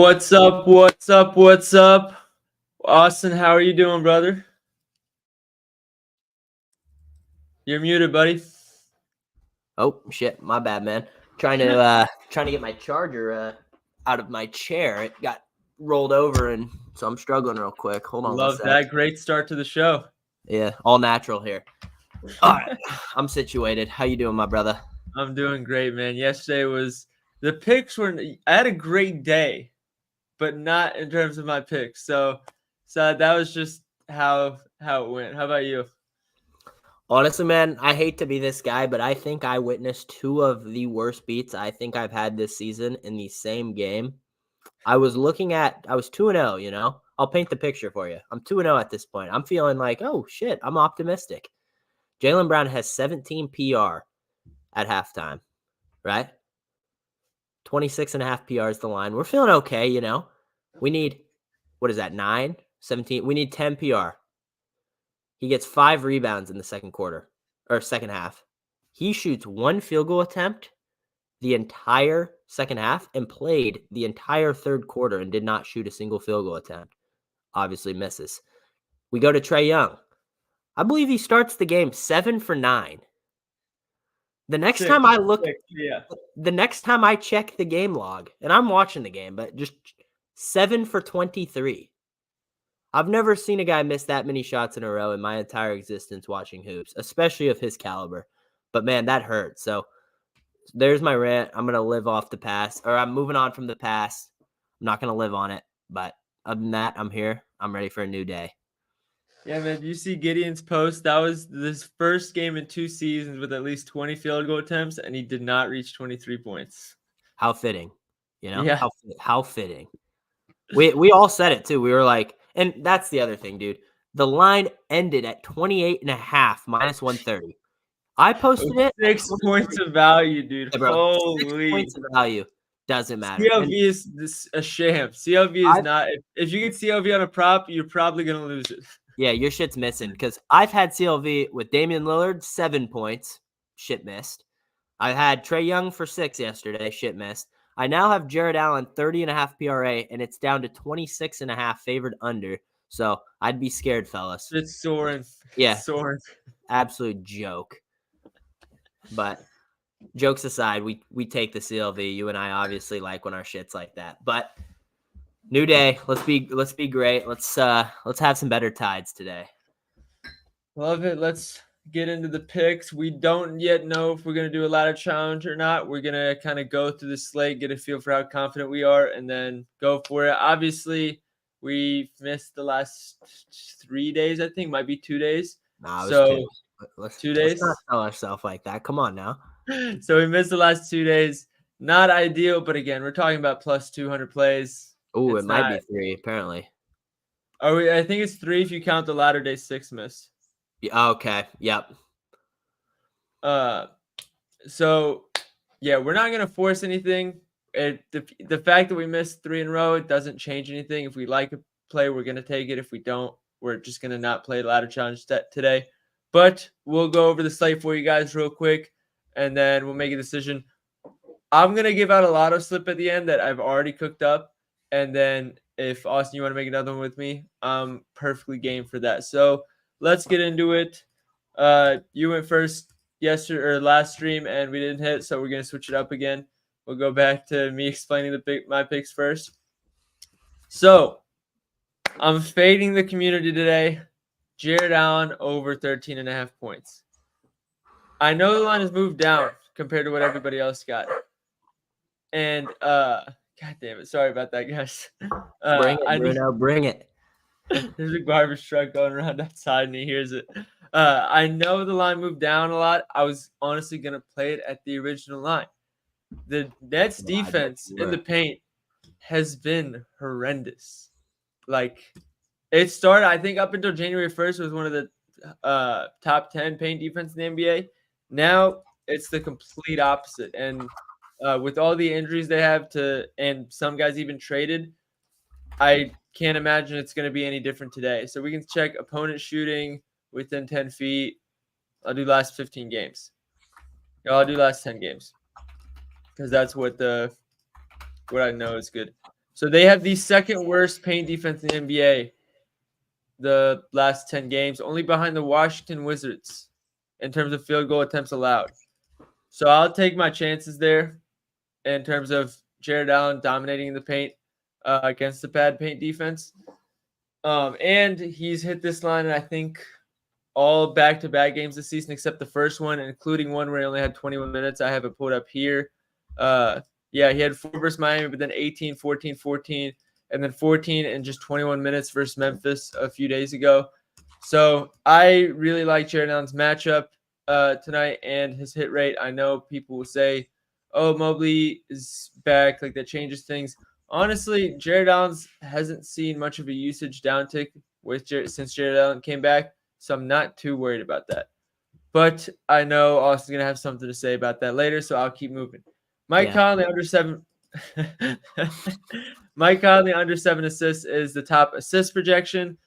What's up? What's up? What's up? Austin, how are you doing, brother? You're muted, buddy. Oh shit, my bad, man. Trying to get my charger out of my chair. It got rolled over, and so I'm struggling real quick. Hold on. Love that. Great start to the show. Yeah, all natural here. All right, I'm situated. How you doing, my brother? I'm doing great, man. Yesterday was the picks were. I had a great day, but not in terms of my picks. So that was just how it went. How about you? Honestly, man, I hate to be this guy, but I think I witnessed two of the worst beats I think I've had this season in the same game. I was 2-0, you know? I'll paint the picture for you. I'm 2-0 at this point. I'm feeling like, oh shit, I'm optimistic. Jaylen Brown has 17 PR at halftime, right? 26.5 PR is the line. We're feeling okay, you know? We need, 9, 17? We need 10 PR. He gets 5 rebounds in the second half. He shoots 1 field goal attempt the entire second half and played the entire third quarter and did not shoot a single field goal attempt. Obviously misses. We go to Trae Young. I believe he starts the game 7 for 9. The next time I check the game log, and I'm watching the game, but just 7 for 23. I've never seen a guy miss that many shots in a row in my entire existence watching hoops, especially of his caliber. But man, that hurt. So there's my rant. I'm going to live off the past, or I'm moving on from the past. I'm not going to live on it. But other than that, I'm here. I'm ready for a new day. Yeah, man. You see Gideon's post? That was this first game in 2 seasons with at least 20 field goal attempts, and he did not reach 23 points. How fitting, you know? Yeah. How fitting. We all said it too. We were like, and that's the other thing, dude. The line ended at 28.5 minus 130. I posted it. 6 points of value, dude. Yeah, bro. Holy. 6 points of value. Doesn't matter. CLV is a sham. CLV is not. If you get CLV on a prop, you're probably going to lose it. Yeah, your shit's missing because I've had CLV with Damian Lillard, 7 points. Shit missed. I had Trae Young for 6 yesterday. Shit missed. I now have Jared Allen 30.5 PRA, and it's down to 26.5 favored under. So I'd be scared, fellas. It's soaring. Yeah. Soaring. Absolute joke. But jokes aside, we take the CLV. You and I obviously like when our shit's like that. But new day. Let's be great. Let's have some better tides today. Love it. Let's get into the picks. We don't yet know if we're going to do a ladder challenge or not. We're going to kind of go through the slate, get a feel for how confident we are, and then go for it. Obviously, we missed the last 3 days, I think. Might be 2 days. Nah, so 2 days? Let's not tell ourselves like that. Come on now. So we missed the last 2 days. Not ideal, but again, we're talking about plus 200 plays. Oh, it might be 3, apparently. I think it's 3 if you count the latter day 6 miss. Yeah, okay. Yep. So yeah, we're not gonna force anything. The fact that we missed 3 in a row, it doesn't change anything. If we like a play, we're gonna take it. If we don't, we're just gonna not play ladder challenge today. But we'll go over the slate for you guys real quick, and then we'll make a decision. I'm gonna give out a lotto slip at the end that I've already cooked up, and then if Austin, you want to make another one with me, I'm perfectly game for that. So let's get into it. You went first yesterday or last stream, and we didn't hit, so we're gonna switch it up again. We'll go back to me explaining my picks first. So I'm fading the community today. Jared Allen over 13.5 points. I know the line has moved down compared to what everybody else got. And God damn it, sorry about that, guys. Bring it, Bruno. Bring it. There's a garbage truck going around outside, and he hears it. I know the line moved down a lot. I was honestly going to play it at the original line. The Nets defense in the paint has been horrendous. Like, it started, I think, up until January 1st was one of the top 10 paint defense in the NBA. Now it's the complete opposite. And with all the injuries they have and some guys even traded, I can't imagine it's going to be any different today. So we can check opponent shooting within 10 feet. I'll do last 15 games. I'll do last 10 games because that's what I know is good. So they have the second worst paint defense in the NBA the last 10 games, only behind the Washington Wizards in terms of field goal attempts allowed. So I'll take my chances there in terms of Jared Allen dominating the paint against the bad paint defense. And he's hit this line, I think, all back-to-back games this season except the first one, including one where he only had 21 minutes. I have it pulled up here. He had 4 versus Miami, but then 18, 14, 14, and then 14 in just 21 minutes versus Memphis a few days ago. So I really like Jared Allen's matchup tonight and his hit rate. I know people will say, oh, Mobley is back, like that changes things. Honestly, Jared Allen hasn't seen much of a usage downtick since Jared Allen came back, so I'm not too worried about that. But I know Austin's going to have something to say about that later, so I'll keep moving. Mike Conley under 7. Mike Conley under 7 assists is the top assist projection.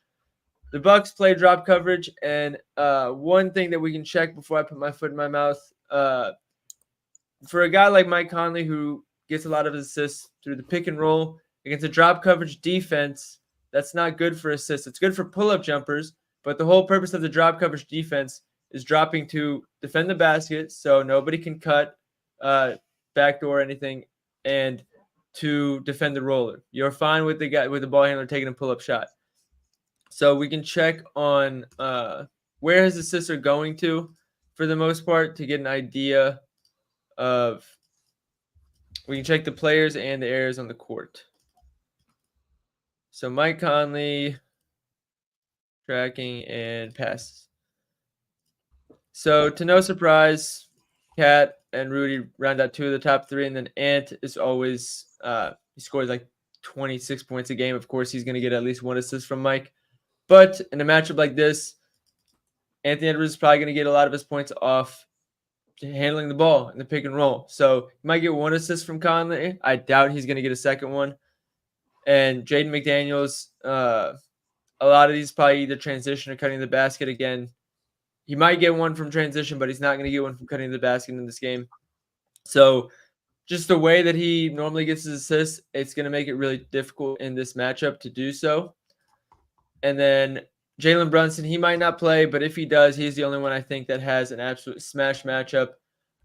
The Bucks play drop coverage, and one thing that we can check before I put my foot in my mouth, for a guy like Mike Conley who gets a lot of assists through the pick and roll against a drop coverage defense, that's not good for assists. It's good for pull-up jumpers, but the whole purpose of the drop coverage defense is dropping to defend the basket so nobody can cut, backdoor, anything, and to defend the roller. You're fine with the ball handler taking a pull-up shot. So we can check on where his assists are going to for the most part to get an idea of. We can check the players and the areas on the court. So Mike Conley, tracking and passes. So to no surprise, Cat and Rudy round out 2 of the top 3, and then Ant is always he scores like 26 points a game. Of course, he's going to get at least 1 assist from Mike. But in a matchup like this, Anthony Edwards is probably going to get a lot of his points off handling the ball in the pick and roll. So he might get 1 assist from Conley. I doubt he's going to get a second one. And Jaden McDaniels, a lot of these probably either transition or cutting the basket again. He might get 1 from transition, but he's not going to get 1 from cutting the basket in this game. So just the way that he normally gets his assists, it's going to make it really difficult in this matchup to do so. And then Jalen Brunson, he might not play, but if he does, he's the only one I think that has an absolute smash matchup.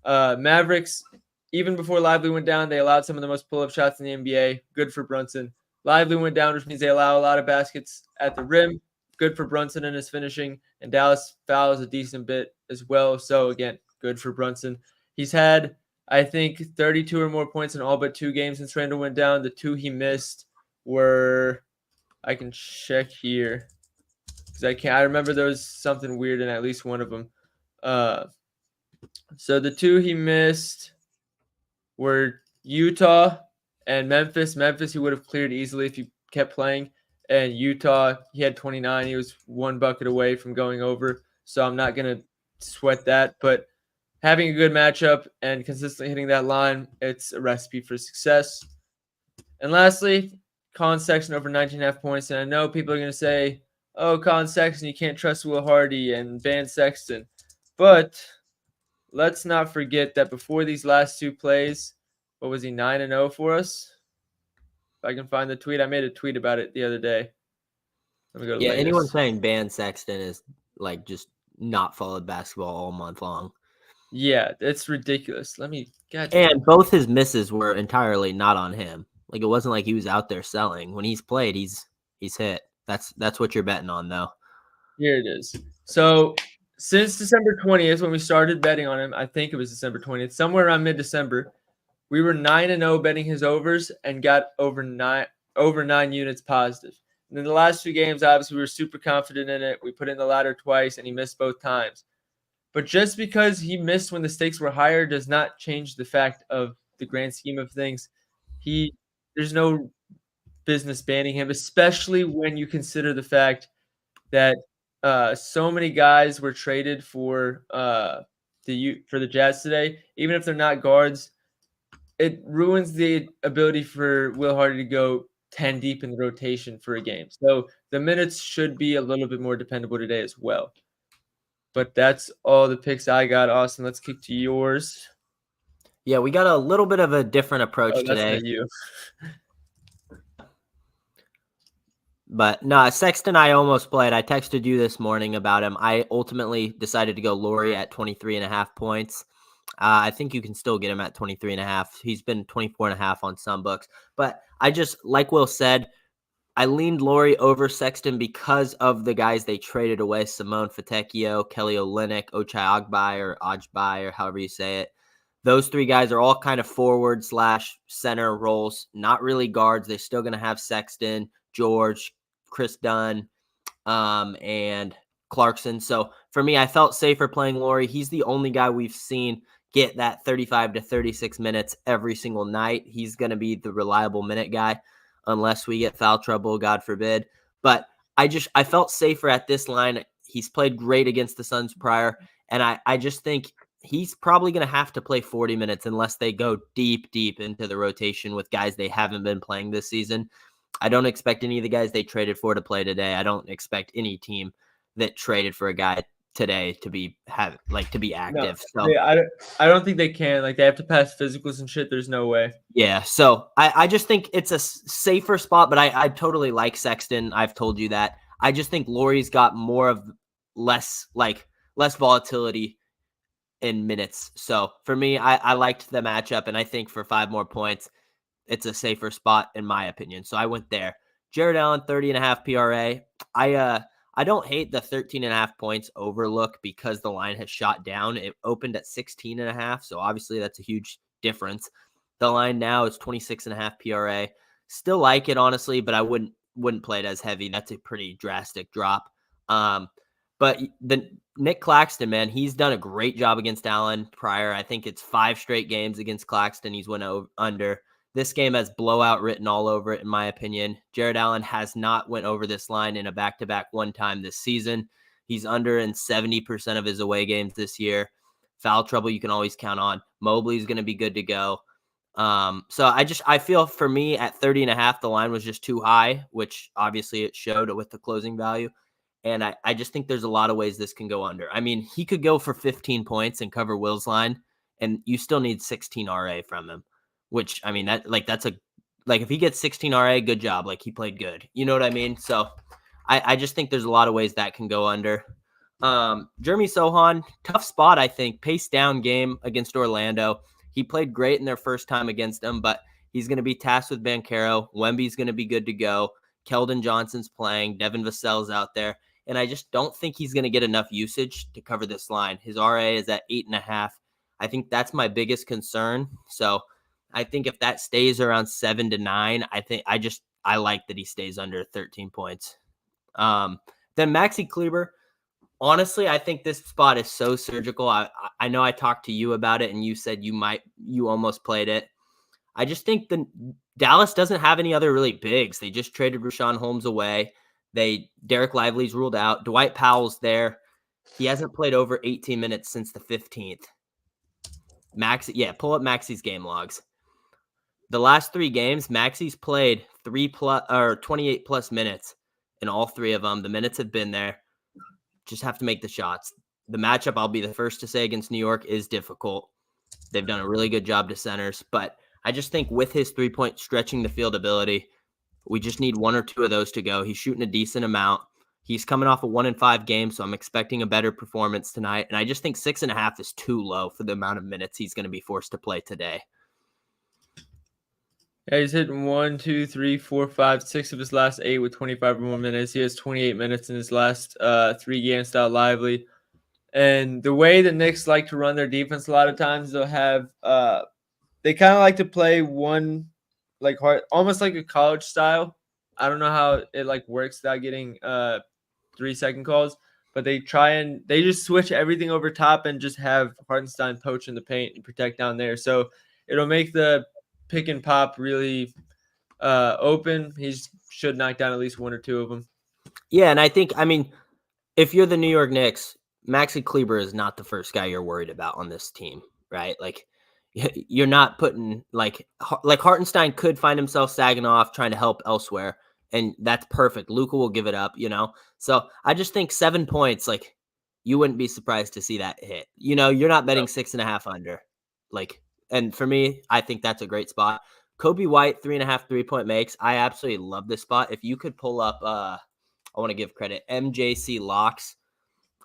Mavericks, even before Lively went down, they allowed some of the most pull-up shots in the NBA. Good for Brunson. Lively went down, which means they allow a lot of baskets at the rim. Good for Brunson and his finishing. And Dallas fouls a decent bit as well. So, again, good for Brunson. He's had, I think, 32 or more points in all but 2 games since Randall went down. The 2 he missed were, I can check here, because I remember there was something weird in at least one of them. So the 2 he missed were Utah and Memphis. Memphis he would have cleared easily if he kept playing. And Utah, he had 29. He was 1 bucket away from going over. So I'm not going to sweat that. But having a good matchup and consistently hitting that line, it's a recipe for success. And lastly, Colin Sexton over 19.5 points. And I know people are going to say, oh, Colin Sexton, you can't trust Will Hardy and ban Sexton. But let's not forget that before these last 2 plays, what was he, 9-0 for us? If I can find the tweet. I made a tweet about it the other day. Let me go to latest. Anyone saying ban Sexton is like just not followed basketball all month long. Yeah, it's ridiculous. And both his misses were entirely not on him. Like, it wasn't like he was out there selling. When he's played, he's hit. That's what you're betting on, though. Here it is. So since December 20th, when we started betting on him, I think it was December 20th, somewhere around mid-December, we were 9-0 betting his overs and got over 9 units positive. And in the last 2 games, obviously, we were super confident in it. We put in the ladder twice, and he missed both times. But just because he missed when the stakes were higher does not change the fact of the grand scheme of things. There's no business banning him, especially when you consider the fact that so many guys were traded for the Jazz today. Even if they're not guards, it ruins the ability for Will Hardy to go 10 deep in the rotation for a game. So the minutes should be a little bit more dependable today as well. But that's all the picks I got, Austin. Let's kick to yours. Yeah, we got a little bit of a different approach today. That's not you. But no, Sexton, I almost played. I texted you this morning about him. I ultimately decided to go Laurie at 23.5 points. I think you can still get him at 23.5. He's been 24.5 on some books. But I just, like Will said, I leaned Laurie over Sexton because of the guys they traded away: Simone Fontecchio, Kelly Olynyk, Ochai Agbai, or however you say it. Those three guys are all kind of forward / center roles, not really guards. They're still going to have Sexton, George, Chris Dunn, and Clarkson. So for me, I felt safer playing Laurie. He's the only guy we've seen get that 35 to 36 minutes every single night. He's going to be the reliable minute guy unless we get foul trouble, God forbid. But I felt safer at this line. He's played great against the Suns prior, and I just think he's probably going to have to play 40 minutes unless they go deep into the rotation with guys they haven't been playing this season. I don't expect any of the guys they traded for to play today. I don't expect any team that traded for a guy today to be active. No, So I don't think they can. Like, they have to pass physicals and shit. There's no way. yeah. So I just think it's a safer spot, but I totally like Sexton. I've told you that. I just think Laurie's got more of less volatility in minutes. So for me, I liked the matchup, and I think for 5 more points, it's a safer spot in my opinion. So I went there. Jared Allen, 30.5 PRA. I don't hate the 13.5 points overlook because the line has shot down. It opened at 16.5, so obviously that's a huge difference. The line now is 26.5 PRA. Still like it, honestly, but I wouldn't play it as heavy. That's a pretty drastic drop. But the Nick Claxton, man, he's done a great job against Allen prior. I think it's 5 straight games against Claxton he's went under. This game has blowout written all over it, in my opinion. Jared Allen has not went over this line in a back-to-back one time this season. He's under in 70% of his away games this year. Foul trouble you can always count on. Mobley's going to be good to go. So I feel for me at 30.5, the line was just too high, which obviously it showed with the closing value. And I just think there's a lot of ways this can go under. I mean, he could go for 15 points and cover Will's line, and you still need 16 RA from him, which, I mean, that's if he gets 16 RA, good job. Like, he played good. You know what I mean? So I just think there's a lot of ways that can go under. Jeremy Sohan, tough spot, I think. Pace down game against Orlando. He played great in their first time against them, but he's going to be tasked with Banchero. Wemby's going to be good to go. Keldon Johnson's playing. Devin Vassell's out there. And I just don't think he's going to get enough usage to cover this line. His RA is at 8.5. I think that's my biggest concern. So I think if that stays around 7 to 9, I like that he stays under 13 points. Then Maxi Kleber, honestly, I think this spot is so surgical. I know I talked to you about it, and you said you almost played it. I just think Dallas doesn't have any other really bigs. They just traded Richaun Holmes away. Derek Lively's ruled out. Dwight Powell's there. He hasn't played over 18 minutes since the 15th. Pull up Maxi's game logs. The last 3 games, Maxi's played 28 plus minutes in all 3 of them. The minutes have been there. Just have to make the shots. The matchup, I'll be the first to say, against New York is difficult. They've done a really good job to centers, but I just think with his 3-point stretching the field ability, we just need 1 or 2 of those to go. He's shooting a decent amount. He's coming off a 1-5 game, so I'm expecting a better performance tonight. And I just think 6.5 is too low for the amount of minutes he's going to be forced to play today. Yeah, he's hitting 1, 2, 3, 4, 5, 6 of his last 8 with 25 or more minutes. He has 28 minutes in his last 3 games without Lively. And the way the Knicks like to run their defense, a lot of times they'll have they kind of like to play one hard, almost like a college style. I don't know how it works without getting 3-second calls, but they just switch everything over top and just have Hartenstein poach in the paint and protect down there. So it'll make the pick and pop really open. He should knock down at least 1 or 2 of them. Yeah, and I think, if you're the New York Knicks, Maxi Kleber is not the first guy you're worried about on this team, right? Like, you're not putting like Hartenstein could find himself sagging off trying to help elsewhere, and that's perfect. Luka will give it up, So I just think 7 points, you wouldn't be surprised to see that hit. You're not betting 6.5 under, and for me, I think that's a great spot. Kobe White, 3.5 3-point makes. I absolutely love this spot. If you could pull up, I want to give credit, MJC Locks.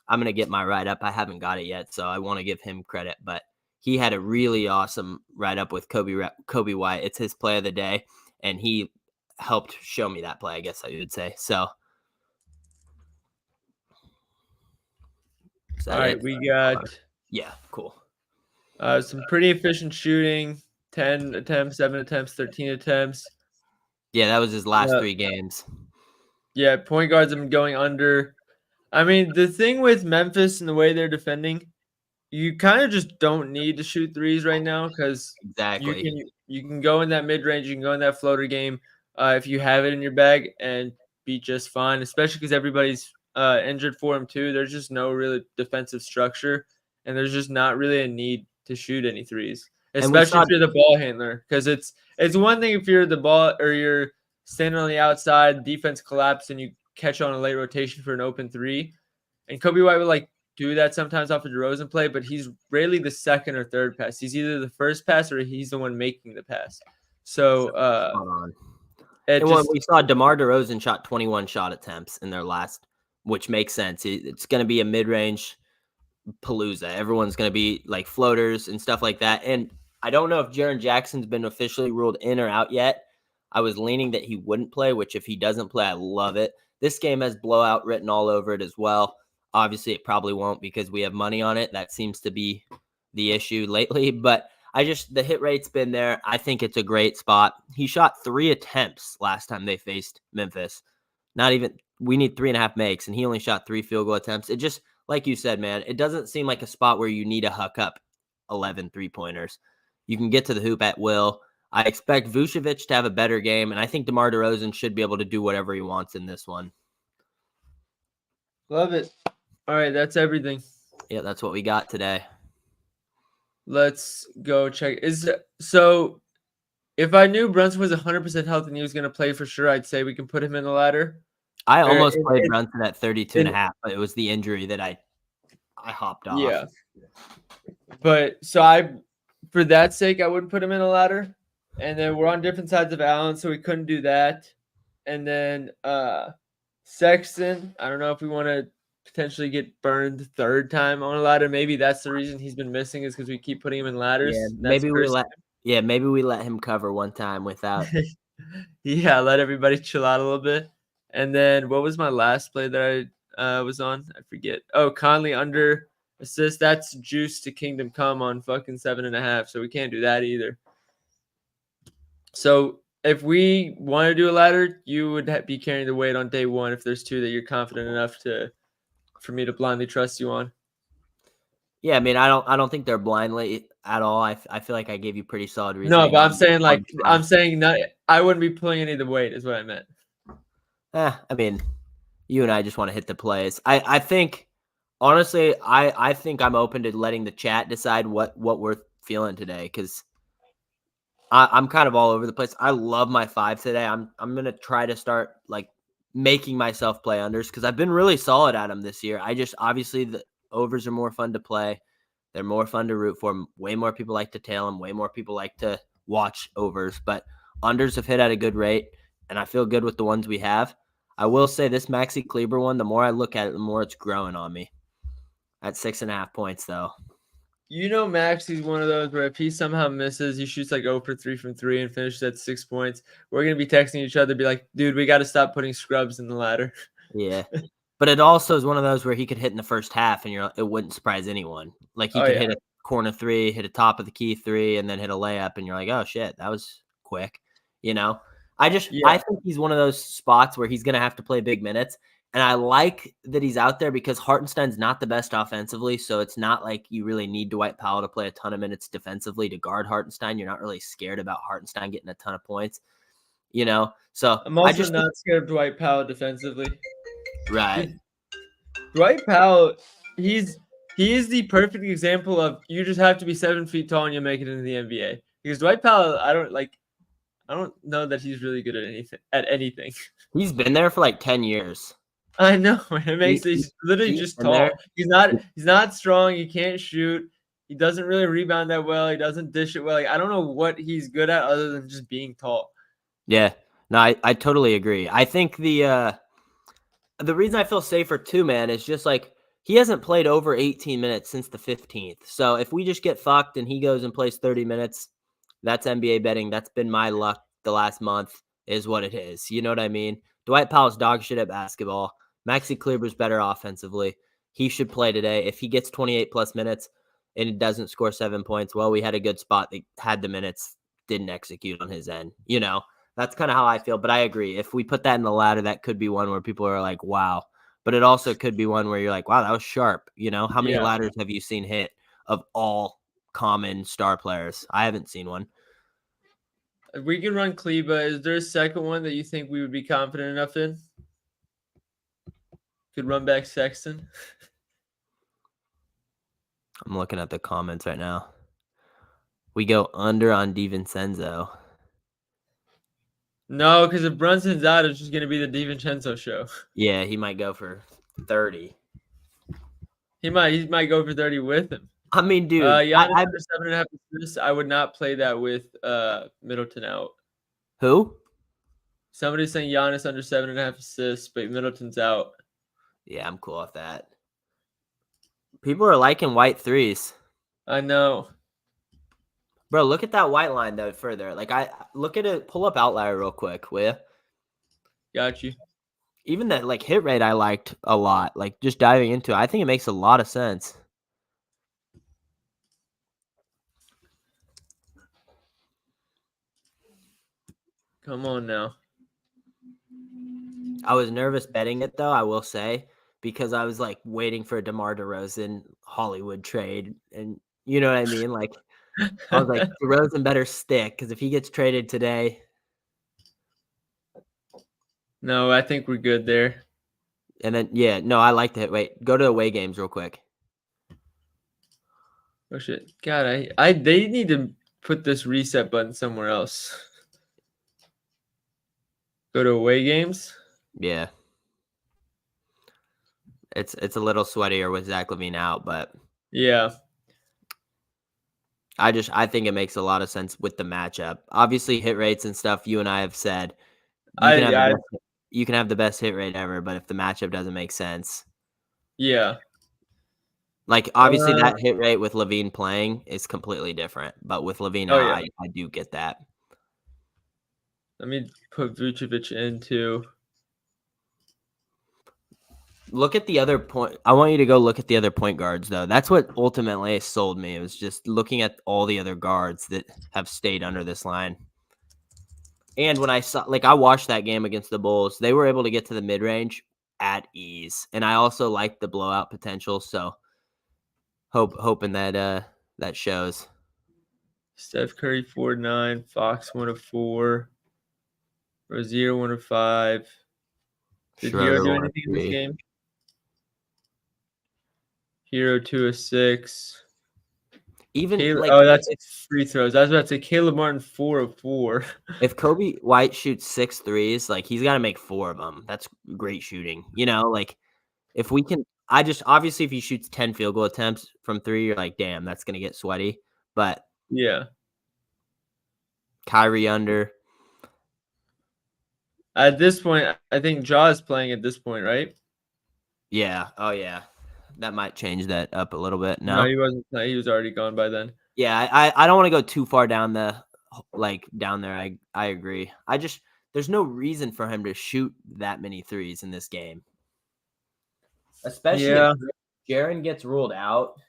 I'm going to get my write-up. I haven't got it yet, so I want to give him credit. But he had a really awesome write-up with Kobe White. It's his play of the day, and he helped show me that play, I guess I would say. So, All right, we got yeah, cool. Some pretty efficient shooting. 10 attempts, 7 attempts, 13 attempts. Yeah, that was his last 3 games. Yeah, point guards have been going under. I mean, the thing with Memphis and the way they're defending, you kind of just don't need to shoot threes right now because you can go in that mid range, you can go in that floater game if you have it in your bag and be just fine. Especially because everybody's injured for him too. There's just no really defensive structure, and there's just not really a need to shoot any threes, especially if you're the ball handler. Because it's one thing if you're the ball or you're standing on the outside, defense collapse, and you catch on a late rotation for an open three. And Kobe White would do that sometimes off a DeRozan play, but he's rarely the second or third pass. He's either the first pass or he's the one making the pass. So we saw DeMar DeRozan shot 21 shot attempts in their last, which makes sense. It's going to be a mid-range palooza. Everyone's going to be like floaters and stuff like that. And I don't know if Jaren Jackson's been officially ruled in or out yet. I was leaning that he wouldn't play, which if he doesn't play, I love it. This game has blowout written all over it as well. Obviously, it probably won't because we have money on it. That seems to be the issue lately. But the hit rate's been there. I think it's a great spot. He shot 3 attempts last time they faced Memphis. We need 3.5 makes, and he only shot 3 field goal attempts. It just, like you said, man, it doesn't seem like a spot where you need to huck up 11 3-pointers. You can get to the hoop at will. I expect Vucevic to have a better game, and I think DeMar DeRozan should be able to do whatever he wants in this one. Love it. All right, that's everything. Yeah, that's what we got today. Let's go check. So if I knew Brunson was 100% healthy and he was going to play for sure, I'd say we can put him in the ladder. I almost played Brunson at 32.5, but it was the injury that I hopped off. Yeah. But so for that sake, I wouldn't put him in a ladder. And then we're on different sides of Allen, so we couldn't do that. And then Sexton, I don't know if we want to potentially get burned third time on a ladder. Maybe that's the reason he's been missing is because we keep putting him in ladders. Yeah, maybe we let him cover one time without. Yeah, let everybody chill out a little bit. And then what was my last play that I was on? I forget. Oh, Conley under assist. That's juice to Kingdom Come on fucking 7.5. So we can't do that either. So if we want to do a ladder, you would be carrying the weight on day one if there's 2 that you're confident enough for me to blindly trust you on. Yeah, I mean, I don't think they're blindly at all. I feel like I gave you pretty solid reason. No, but I'm saying not. I wouldn't be pulling any of the weight is what I meant. I mean, you and I just want to hit the plays. I think honestly, I think I'm open to letting the chat decide what we're feeling today because I'm kind of all over the place. I love my 5 today. I'm gonna try to start making myself play unders because I've been really solid at them this year. Obviously the overs are more fun to play. They're more fun to root for. Way more people like to tail them. Way more people like to watch overs. But unders have hit at a good rate, and I feel good with the ones we have. I will say this Maxi Kleber one, the more I look at it, the more it's growing on me. At 6.5 points, though. You know, Maxi's one of those where if he somehow misses, he shoots 0 for 3 from 3 and finishes at 6 points. We're going to be texting each other, be like, dude, we got to stop putting scrubs in the ladder. Yeah. But it also is one of those where he could hit in the first half and it wouldn't surprise anyone. He could hit a corner 3, hit a top of the key 3, and then hit a layup, and you're like, oh, shit, that was quick. I think he's one of those spots where he's going to have to play big minutes. And I like that he's out there because Hartenstein's not the best offensively, so it's not like you really need Dwight Powell to play a ton of minutes defensively to guard Hartenstein. You're not really scared about Hartenstein getting a ton of points, So I'm also not scared of Dwight Powell defensively. Right. Dwight Powell, he is the perfect example of you just have to be 7 feet tall and you'll make it into the NBA. Because Dwight Powell, I don't know that he's really good at anything. He's been there for 10 years. I know. He's literally just tall. He's not strong. He can't shoot. He doesn't really rebound that well. He doesn't dish it well. Like, I don't know what he's good at other than just being tall. Yeah. No, I totally agree. I think the reason I feel safer too, man, is just like he hasn't played over 18 minutes since the 15th. So if we just get fucked and he goes and plays 30 minutes, that's NBA betting. That's been my luck the last month, is what it is. You know what I mean? Dwight Powell's dog shit at basketball. Maxi Kleber's better offensively. He should play today. If he gets 28 plus minutes and it doesn't score 7 points, well, we had a good spot. They had the minutes, didn't execute on his end. You know, that's kind of how I feel. But I agree. If we put that in the ladder, that could be one where people are like, wow. But it also could be one where you're like, wow, that was sharp. You know, how many Yeah. ladders have you seen hit of all common star players? I haven't seen one. If we can run Kleba, is there a second one that you think we would be confident enough in? Could run back Sexton. I'm looking at the comments right now. We go under on DiVincenzo. No, because if Brunson's out, it's just going to be the DiVincenzo show. Yeah, he might go for 30. He might go for 30 with him. I mean, dude, Giannis under 7.5 assists. I would not play that with Middleton out. who? Somebody's saying Giannis under 7.5 assists, but Middleton's out. Yeah, I'm cool with that. People are liking white threes. I know. Bro, look at that white line though further. Like I look at it, pull up outlier real quick, will you? Got you. Even that like hit rate I liked a lot. Like just diving into it, I think it makes a lot of sense. Come on now. I was nervous betting it though, I will say, because I was like waiting for a DeMar DeRozan Hollywood trade. And you know what I mean? Like I was like, DeRozan better stick because if he gets traded today. No, I think we're good there. And then yeah, no, I like the hit. Wait, go to away games real quick. Oh shit. God, they need to put this reset button somewhere else. Go to away games. Yeah. It's a little sweatier with Zach LaVine out, but Yeah. I think it makes a lot of sense with the matchup. Obviously, hit rates and stuff. You and I have said you can have the best hit rate ever, but if the matchup doesn't make sense, yeah. like obviously that hit rate with LaVine playing is completely different. But with LaVine out, yeah. I do get that. Let me put Vucevic into. Look at the other point. I want you to go look at the other point guards, though. That's what ultimately sold me. It was just looking at all the other guards that have stayed under this line. And when I saw, like, I watched that game against the Bulls, they were able to get to the mid range at ease. And I also like the blowout potential. So hoping that that shows. Steph Curry 4-9, Fox 1 of 4, Rozier 1 of 5. Did Hero do anything in this game? Hero 2 of 6. Even that's free throws. I was about to say Caleb Martin 4 of 4. If Kobe White shoots 6 threes, like he's got to make 4 of them. That's great shooting. You know, like if we can, obviously if he shoots 10 field goal attempts from 3, you're like, damn, that's gonna get sweaty. But yeah, Kyrie under. At this point, I think Ja is playing at this point, right? Yeah. Oh yeah. That might change that up a little bit. No, he wasn't. He was already gone by then. Yeah, I don't want to go too far down there. I agree. There's no reason for him to shoot that many threes in this game. Especially if Jaren gets ruled out.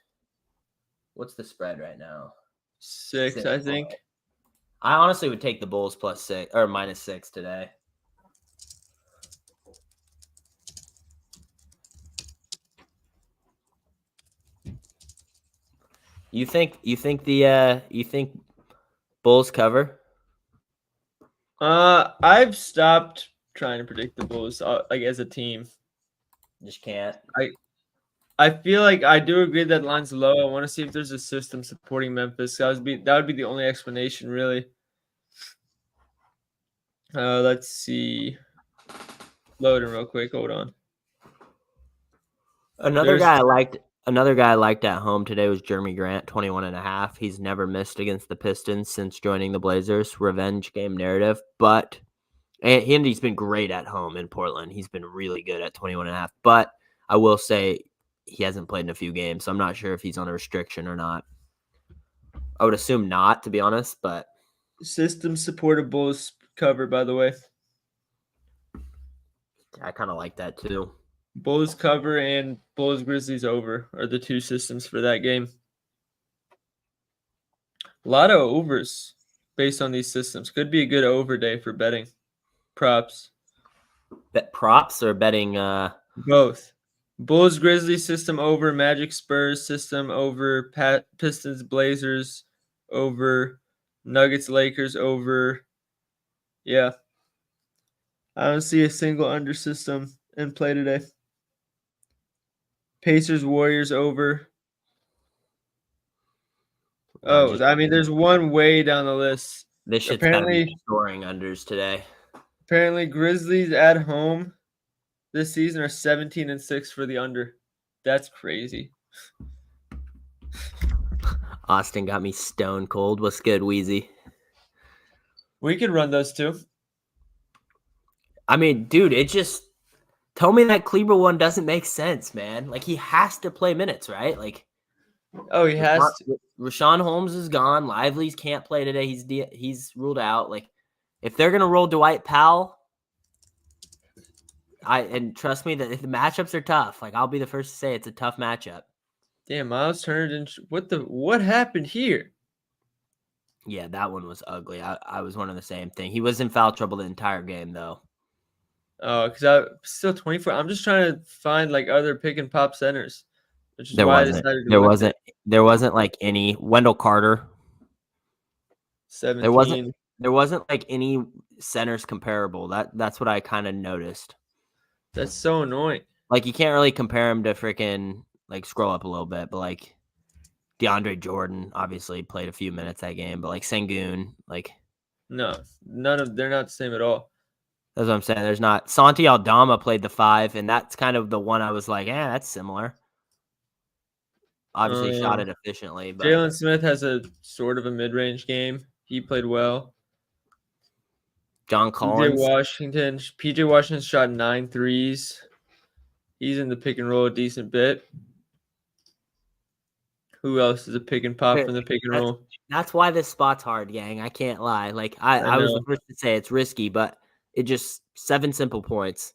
What's the spread right now? 6, I think. I honestly would take the Bulls +6 or -6 today. You think Bulls cover? I've stopped trying to predict the Bulls like as a team. Just can't. I feel like I do agree that line's low. I want to see if there's a system supporting Memphis. That would be the only explanation, really. Let's see. Loading real quick. Hold on. Another guy I liked Another guy I liked at home today was Jeremy Grant, 21.5. He's never missed against the Pistons since joining the Blazers. Revenge game narrative. And he's been great at home in Portland. He's been really good at 21.5. But I will say he hasn't played in a few games, so I'm not sure if he's on a restriction or not. I would assume not, to be honest, but System supported Bulls cover, by the way. I kind of like that too. Bulls cover and Bulls Grizzlies over are the two systems for that game. A lot of overs based on these systems. Could be a good over day for betting. Props. Bet props or betting Both. Bulls Grizzlies system over, Magic Spurs system over, Pistons Blazers over, Nuggets Lakers over. Yeah. I don't see a single under system in play today. Pacers Warriors over. Oh, I mean, there's one way down the list. This shit's apparently scoring unders today. Apparently, Grizzlies at home this season are 17-6 for the under. That's crazy. Austin got me stone cold. What's good, Wheezy? We could run those too. I mean, dude, it just told me that Kleber one doesn't make sense, man. Like, he has to play minutes, right? Like, oh, he has to. Rashawn Holmes is gone. Lively's can't play today. He's ruled out. Like, if they're gonna roll Dwight Powell, and trust me that if the matchups are tough, like I'll be the first to say it's a tough matchup. Damn, Miles Turner didn't. What happened here? Yeah, that one was ugly. I was wondering the same thing. He was in foul trouble the entire game though. Oh, because I'm still 24. I'm just trying to find like other pick and pop centers. Which is there why wasn't. There wasn't like any Wendell Carter. 17. There wasn't like any centers comparable. That's what I kind of noticed. That's so annoying. Like you can't really compare him to freaking like scroll up a little bit, but like DeAndre Jordan obviously played a few minutes that game, but like Sengun, like no, they're not the same at all. That's what I'm saying. There's not. Santi Aldama played the 5, and that's kind of the one I was like, that's similar. Obviously shot it efficiently. But Jalen Smith has a sort of a mid-range game. He played well. John Collins. PJ Washington shot 9 threes. He's in the pick and roll a decent bit. Who else is a pick and pop from the pick and roll? That's why this spot's hard, gang. I can't lie. Like I was the first to say it's risky, but it just 7 simple points.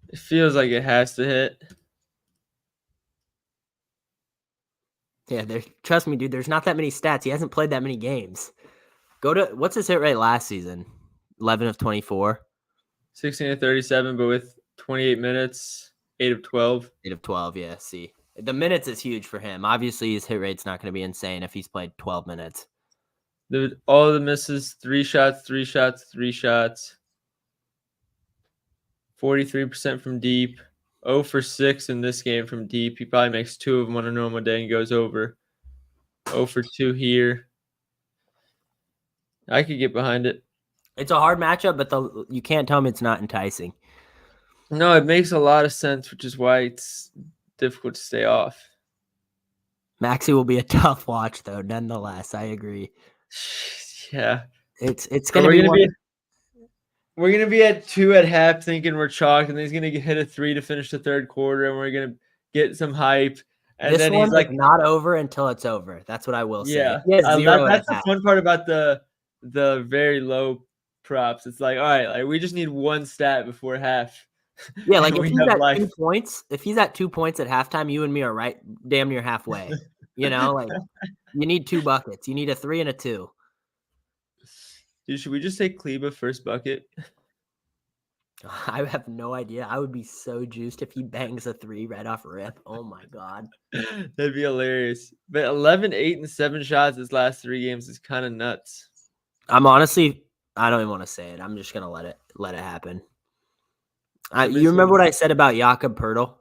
It feels like it has to hit. Yeah, trust me, dude, there's not that many stats. He hasn't played that many games. What's his hit rate last season? 11 of 24. 16 of 37, but with 28 minutes, 8 of 12. 8 of 12, yeah, see. The minutes is huge for him. Obviously, his hit rate's not going to be insane if he's played 12 minutes. All the misses, 3 shots, 3 shots, 3 shots. 43% from deep. 0 for 6 in this game from deep. He probably makes 2 of them on a normal day and goes over. 0 for 2 here. I could get behind it. It's a hard matchup, but you can't tell me it's not enticing. No, it makes a lot of sense, which is why it's difficult to stay off. Maxey will be a tough watch, though, nonetheless. I agree. Yeah. It's going to be we're going to be at 2 at half thinking we're chalked, and then he's going to hit a 3 to finish the third quarter, and we're going to get some hype. And then he's like not over until it's over. That's what I will say. Yeah. That's the fun part about the very low props. It's like, all right, like we just need one stat before half. Yeah, like if he's at 2 points, at halftime, you and me are right damn near halfway. You know, like you need 2 buckets. You need a 3 and a 2. Dude, should we just say Kleber first bucket? I have no idea. I would be so juiced if he bangs a 3 right off rip. Oh my god. That'd be hilarious. But 11, 8, and 7 shots his last 3 games is kind of nuts. I don't even want to say it. I'm just gonna let it happen. You remember what I said about Jakob Poeltl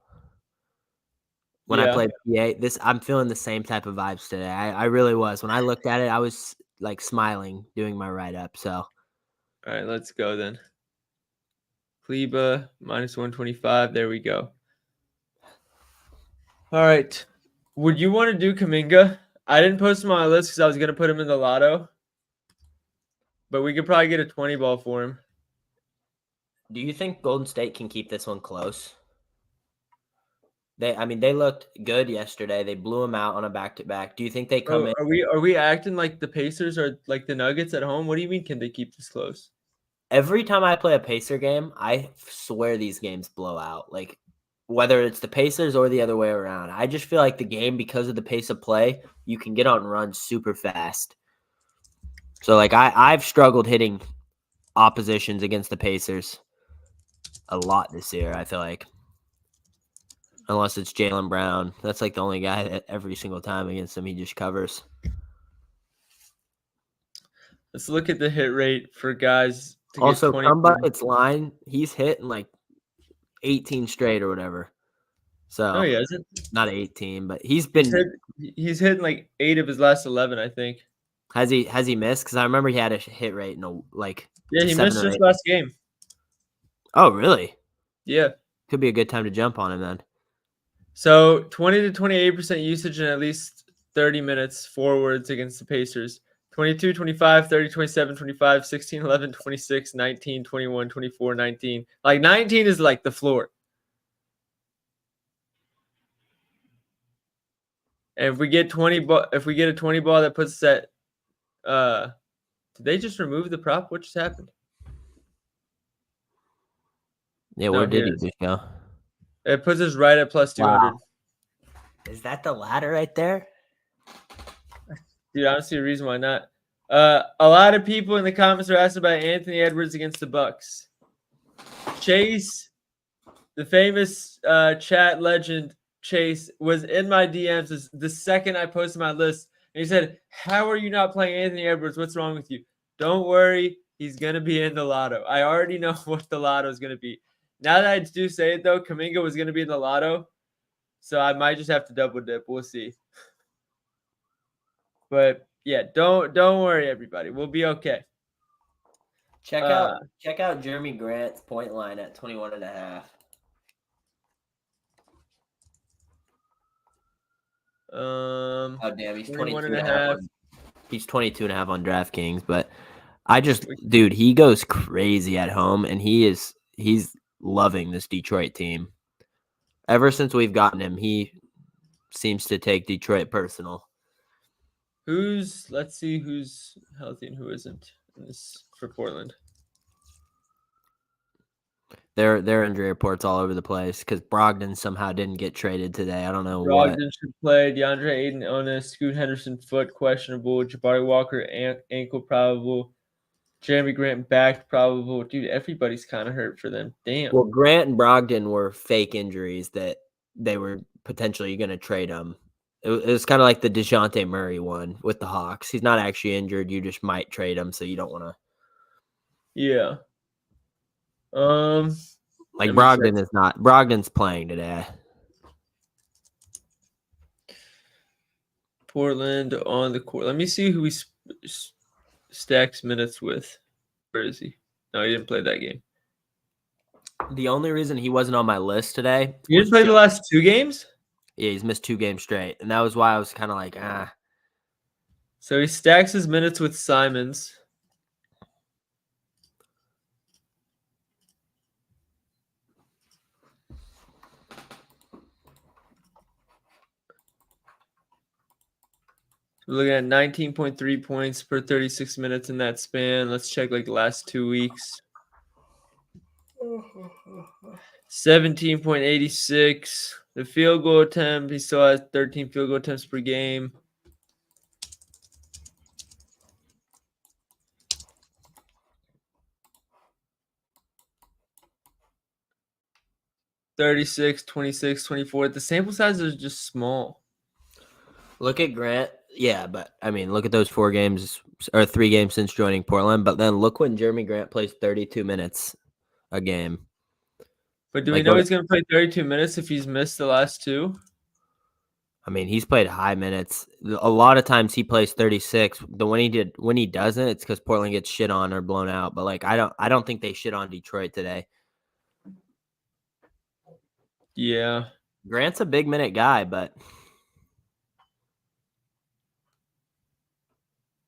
when I played PA? I'm feeling the same type of vibes today. I really was. When I looked at it, I was like smiling, doing my write up. So, all right, let's go then. Kleba minus 125. There we go. All right. Would you want to do Kaminga? I didn't post him on my list because I was going to put him in the lotto. But we could probably get a 20 ball for him. Do you think Golden State can keep this one close? They looked good yesterday. They blew them out on a back-to-back. Do you think they come in? Are we acting like the Pacers or like the Nuggets at home? What do you mean? Can they keep this close? Every time I play a Pacer game, I swear these games blow out. Like, whether it's the Pacers or the other way around. I just feel like the game, because of the pace of play, you can get on runs super fast. So, like, I've struggled hitting oppositions against the Pacers a lot this year, I feel like. Unless it's Jaylen Brown. That's like the only guy that every single time against him, he just covers. Let's look at the hit rate for guys. Also, Crumbucket's line, he's hitting like 18 straight or whatever. So, no, he hasn't. Not 18, but he's he's hitting like 8 of his last 11, I think. Has he missed? Because I remember he had a hit rate Yeah, he missed just last game. Oh, really? Yeah. Could be a good time to jump on him then. So 20 to 28% usage in at least 30 minutes forwards against the Pacers. 22, 25, 30, 27, 25, 16, 11, 26, 19, 21, 24, 19. Like 19 is like the floor. And if we get a 20 ball that puts us at did they just remove the prop? What just happened? Yeah, where did he just go? It puts us right at plus 200. Wow. Is that the ladder right there? Dude, I don't see a reason why not. A lot of people in the comments are asking about Anthony Edwards against the Bucks. Chase, the famous chat legend Chase, was in my DMs the second I posted my list. And he said, "How are you not playing Anthony Edwards? What's wrong with you?" Don't worry. He's going to be in the lotto. I already know what the lotto is going to be. Now that I do say it, though, Kaminga was going to be in the lotto. So I might just have to double dip. We'll see. But yeah, don't worry, everybody. We'll be okay. Check out Jeremy Grant's point line at 21.5. Oh damn, he's 22.5. He's 22.5 on DraftKings, but dude, he goes crazy at home, and he's loving this Detroit team. Ever since we've gotten him, he seems to take Detroit personal. Let's see who's healthy and who isn't in this for Portland. There are injury reports all over the place because Brogdon somehow didn't get traded today. I don't know what. Brogdon should play. DeAndre Ayton on a Scoot Henderson foot questionable. Jabari Walker ankle probable. Jeremy Grant back probable. Dude, everybody's kind of hurt for them. Damn. Well, Grant and Brogdon were fake injuries that they were potentially going to trade them. It was kind of like the DeJounte Murray one with the Hawks. He's not actually injured. You just might trade him, so you don't want to. Yeah. Like Brogdon is not. Brogdon's playing today. Portland on the court. Let me see who he stacks minutes with. Where is he? No, he didn't play that game. The only reason he wasn't on my list today. You didn't play the last 2 games? Yeah, he's missed 2 games straight, and that was why I was kind of like, ah. So he stacks his minutes with Simons. We're looking at 19.3 points per 36 minutes in that span. Let's check like the last 2 weeks. 17.86. The field goal attempt, he still has 13 field goal attempts per game. (36, 26, 24). The sample size is just small. Look at Grant. Yeah, but I mean, look at those 4 games or 3 games since joining Portland. But then look when Jeremy Grant plays 32 minutes a game. But do we know he's going to play 32 minutes if he's missed the last 2? I mean, he's played high minutes. A lot of times he plays 36. When he doesn't, it's because Portland gets shit on or blown out. But like, I don't think they shit on Detroit today. Yeah. Grant's a big minute guy, but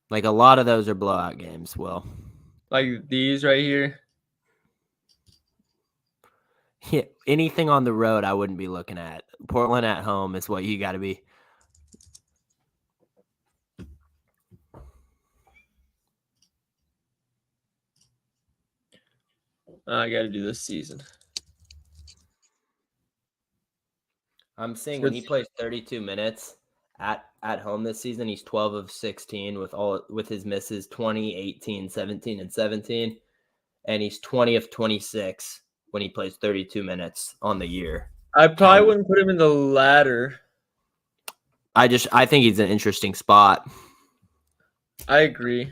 like a lot of those are blowout games. Will. Like these right here. Yeah, anything on the road, I wouldn't be looking at. Portland at home is what you got to be. I got to do this season. I'm seeing So when he it's- plays 32 minutes at home this season, he's 12 of 16 with his misses 20, 18, 17, and 17, and he's 20 of 26 when he plays 32 minutes on the year. I probably wouldn't put him in the ladder. I think he's an interesting spot. I agree.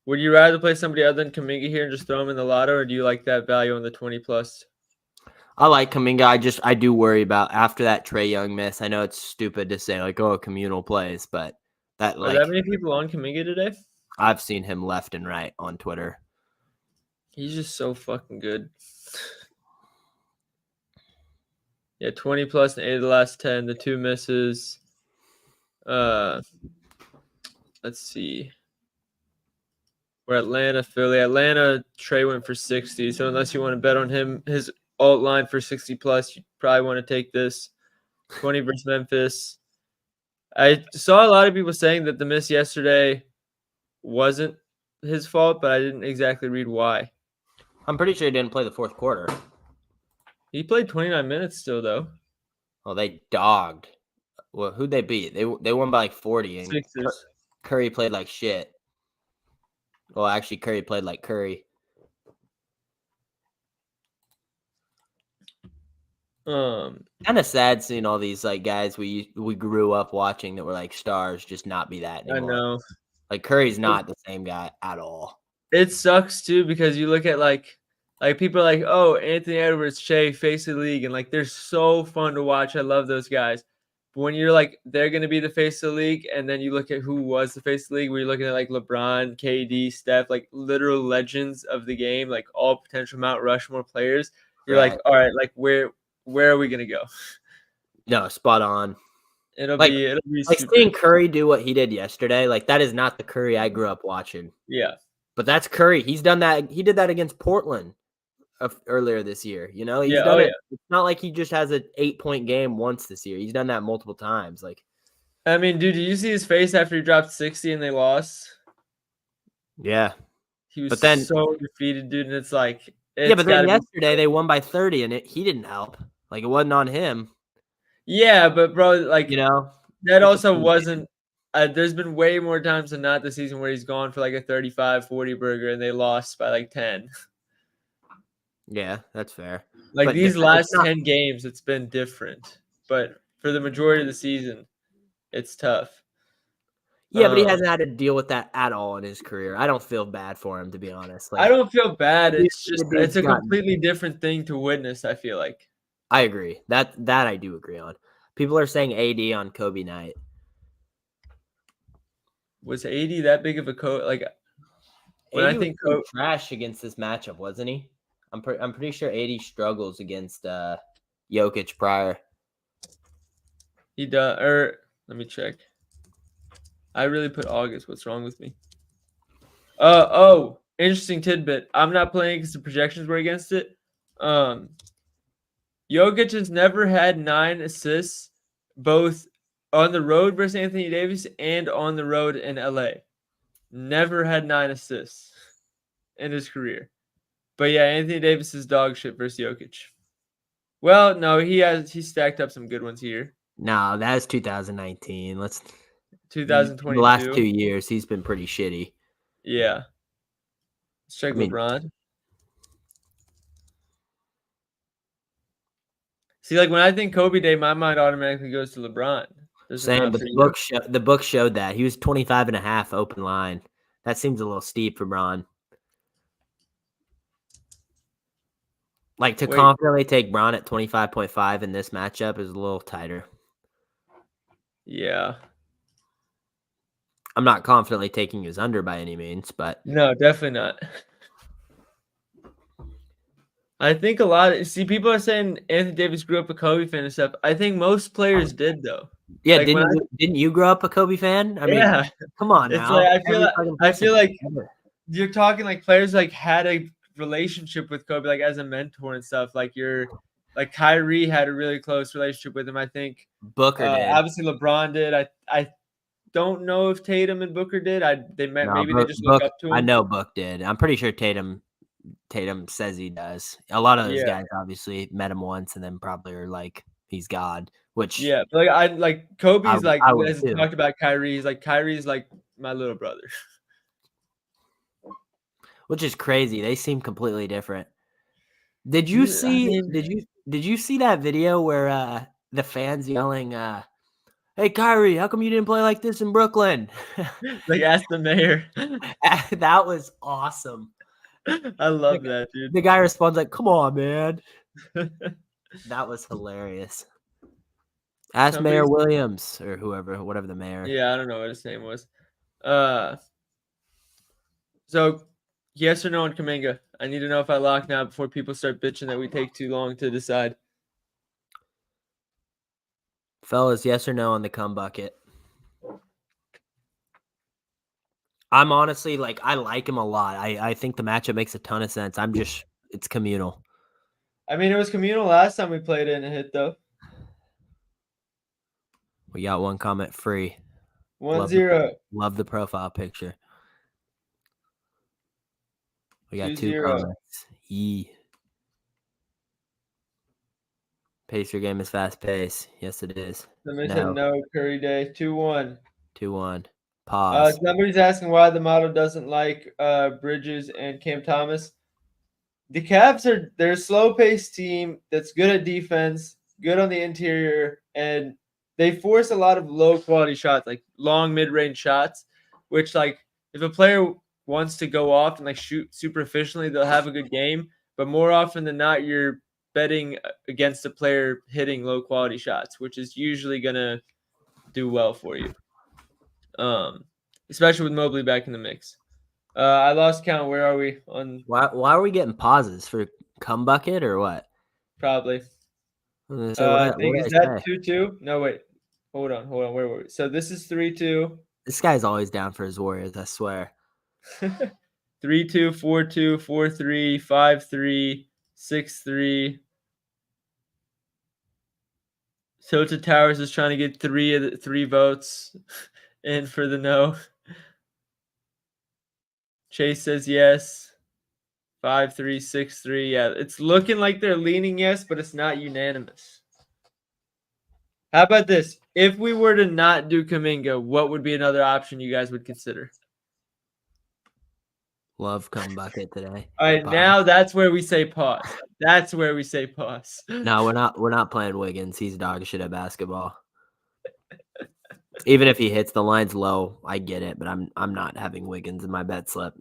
Would you rather play somebody other than Kaminga here and just throw him in the lotto, or do you like that value on the 20 plus? I like Kuminga. I do worry about after that Trae Young miss. I know it's stupid to say like, oh, communal plays, but that Are that many people on Kaminga today? I've seen him left and right on Twitter. He's just so fucking good. Yeah, 20 plus in 8 of the last 10. The 2 misses. Let's see. We're Atlanta, Philly. Atlanta, Trey went for 60. So unless you want to bet on him, his alt line for 60 plus, you probably want to take this. 20 versus Memphis. I saw a lot of people saying that the miss yesterday wasn't his fault, but I didn't exactly read why. I'm pretty sure he didn't play the fourth quarter. He played 29 minutes still, though. Well, they dogged. Well, who'd they beat? They won by like 40, and Sixers. Curry played like shit. Well, actually, Curry played like Curry. Kind of sad seeing all these like guys we grew up watching that were like stars just not be that anymore. I know. Like Curry's not the same guy at all. It sucks too because you look at like people are like, oh, Anthony Edwards, Shea, face of the league, and like they're so fun to watch. I love those guys. But when you're like they're gonna be the face of the league, and then you look at who was the face of the league, where you're looking at like LeBron, KD, Steph, like literal legends of the game, like all potential Mount Rushmore players. You're Right. like, all right, like where are we gonna go? No, spot on. It'll Like- be Like super. seeing Curry do what he did yesterday, like that is not the Curry I grew up watching. Yeah. But that's Curry. He's done that. He did that against Portland earlier this year. You know, he's Yeah, done oh, it. yeah. It's not like he just has an 8-point game once this year. He's done that multiple times. Like, I mean, dude, did you see his face after he dropped 60 and they lost? yeah. He was But then- so defeated, dude, and it's like Yeah, but then gotta be- yesterday they won by 30 and he didn't help. Like it wasn't on him, Yeah, but bro, like you know? that it's a also team wasn't there's been way more times than not this season where he's gone for like a 35-40 burger and they lost by like 10. Yeah, that's fair. Like But these it's last not- 10 games, it's been different. But for the majority of the season, it's tough. Yeah, but he hasn't had to deal with that at all in his career. I don't feel bad for him, to be honest. Like, I don't feel bad. It's the just dude's it's a gotten- completely different thing to witness, I feel like. I agree. That I do agree on. People are saying AD on Kobe night. Was AD that big of a coach? Like when AD I think was trash against this matchup, wasn't he? I'm pretty sure AD struggles against Jokic prior. he does, or let me check. I really put August. What's wrong with me? Oh, interesting tidbit. I'm not playing because the projections were against it. Jokic has never had 9 assists, both on the road versus Anthony Davis and on the road in LA. Never had 9 assists in his career. But yeah, Anthony Davis is dog shit versus Jokic. Well, no, he stacked up some good ones here. No, that's 2019. Let's 2022. The last 2 years, he's been pretty shitty. Yeah. Let's check I mean- LeBron. See, like when I think Kobe Day, my mind automatically goes to LeBron. Does it Same, not but for the you? book showed that. He was 25 and a half open line. That seems a little steep for Bron. Like to Wait. confidently take Bron at 25.5 in this matchup is a little tighter. Yeah. I'm not confidently taking his under by any means, but No, definitely not. I think people are saying Anthony Davis grew up a Kobe fan and stuff. I think most players did though. Yeah, Like when didn't you grow up a Kobe fan? I mean, yeah, come on it's now. like Every fucking I person feel like ever. you're talking like players like had a relationship with Kobe like as a mentor and stuff. Like Kyrie had a really close relationship with him. I think Booker did. obviously LeBron did. I don't know if Tatum and Booker did. No, Maybe they just look Book. up to I him. know Book did. I'm pretty sure Tatum says he does. A lot of those Yeah. guys obviously met him once and then probably are like he's God, which Yeah, but like Kobe's like I would as too. talked about Kyrie. He's like Kyrie's like my little brother. Which is crazy. They seem completely different. Did you I see? mean, Did you see that video where the fans yelling, "Hey Kyrie, how come you didn't play like this in Brooklyn?" like ask the mayor. That was awesome. I love that, dude. The guy responds like, "Come on, man." That was hilarious. Ask Mayor Somebody's Williams or whatever the mayor. yeah, I don't know what his name was. So yes or no on Kaminga? I need to know if I lock now before people start bitching that we take too long to decide. Fellas, yes or no on the cum bucket? I'm honestly like I like him a lot. I think the matchup makes a ton of sense. It's communal. I mean, it was communal last time we played it and it hit though. We got one comment free. 1-0. Love the profile picture. We got 2 2-0. comments. Yee. Pacer game is fast pace. Yes, it is. Somebody said no. Curry Day. 2-1. 2-1. Pause. Somebody's asking why the model doesn't like Bridges and Cam Thomas. The Cavs they're a slow paced team that's good at defense, good on the interior, and they force a lot of low quality shots, like long mid range shots, which like if a player wants to go off and like shoot super efficiently, they'll have a good game. But more often than not, you're betting against a player hitting low quality shots, which is usually gonna do well for you. Especially with Mobley back in the mix. I lost count. Where are we on? Why are we getting pauses for cum bucket or what? Probably. So I think is that 2-2? No, wait. Hold on. Where were we? So this is 3-2. This guy's always down for his Warriors, I swear. 3-2, 4-2, 4-3, 5-3, 6-3. Tilted Towers is trying to get 3 votes in for the no. Chase says yes. 5-3, 6-3. Yeah, it's looking like they're leaning yes, but it's not unanimous. How about this? If we were to not do Kuminga, what would be another option you guys would consider? Love cum bucket today. All right, now that's where we say pause. That's where we say pause. No, we're not playing Wiggins. He's dog shit at basketball. Even if he hits the line's low, I get it, but I'm not having Wiggins in my bet slip.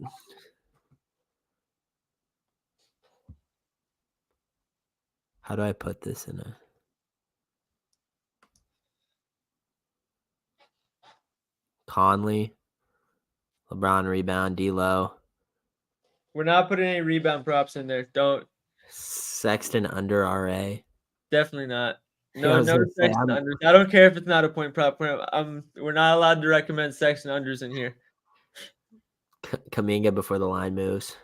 How do I put this in a Conley, LeBron rebound, D-Lo. We're not putting any rebound props in there. Don't. Sexton under RA. Definitely not. I No was gonna say, Sexton unders. I don't care if it's not a point prop. We're not allowed to recommend Sexton unders in here. Kuminga before the line moves.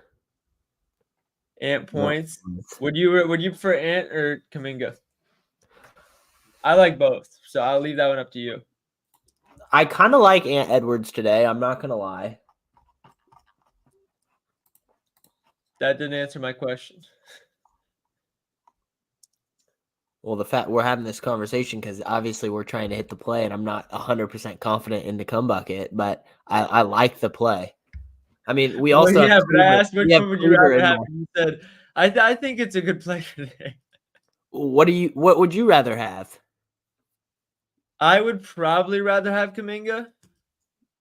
Ant points. Would you prefer Ant or Kuminga? I like both, so I'll leave that one up to you. I kind of like Ant Edwards today. I'm not gonna lie. That didn't answer my question. Well, the fact we're having this conversation because obviously we're trying to hit the play, and I'm not 100% confident in the cum bucket, but I like the play. I mean, we also but I asked which one would you rather have. You said I think it's a good play today. What would you rather have? I would probably rather have Kuminga.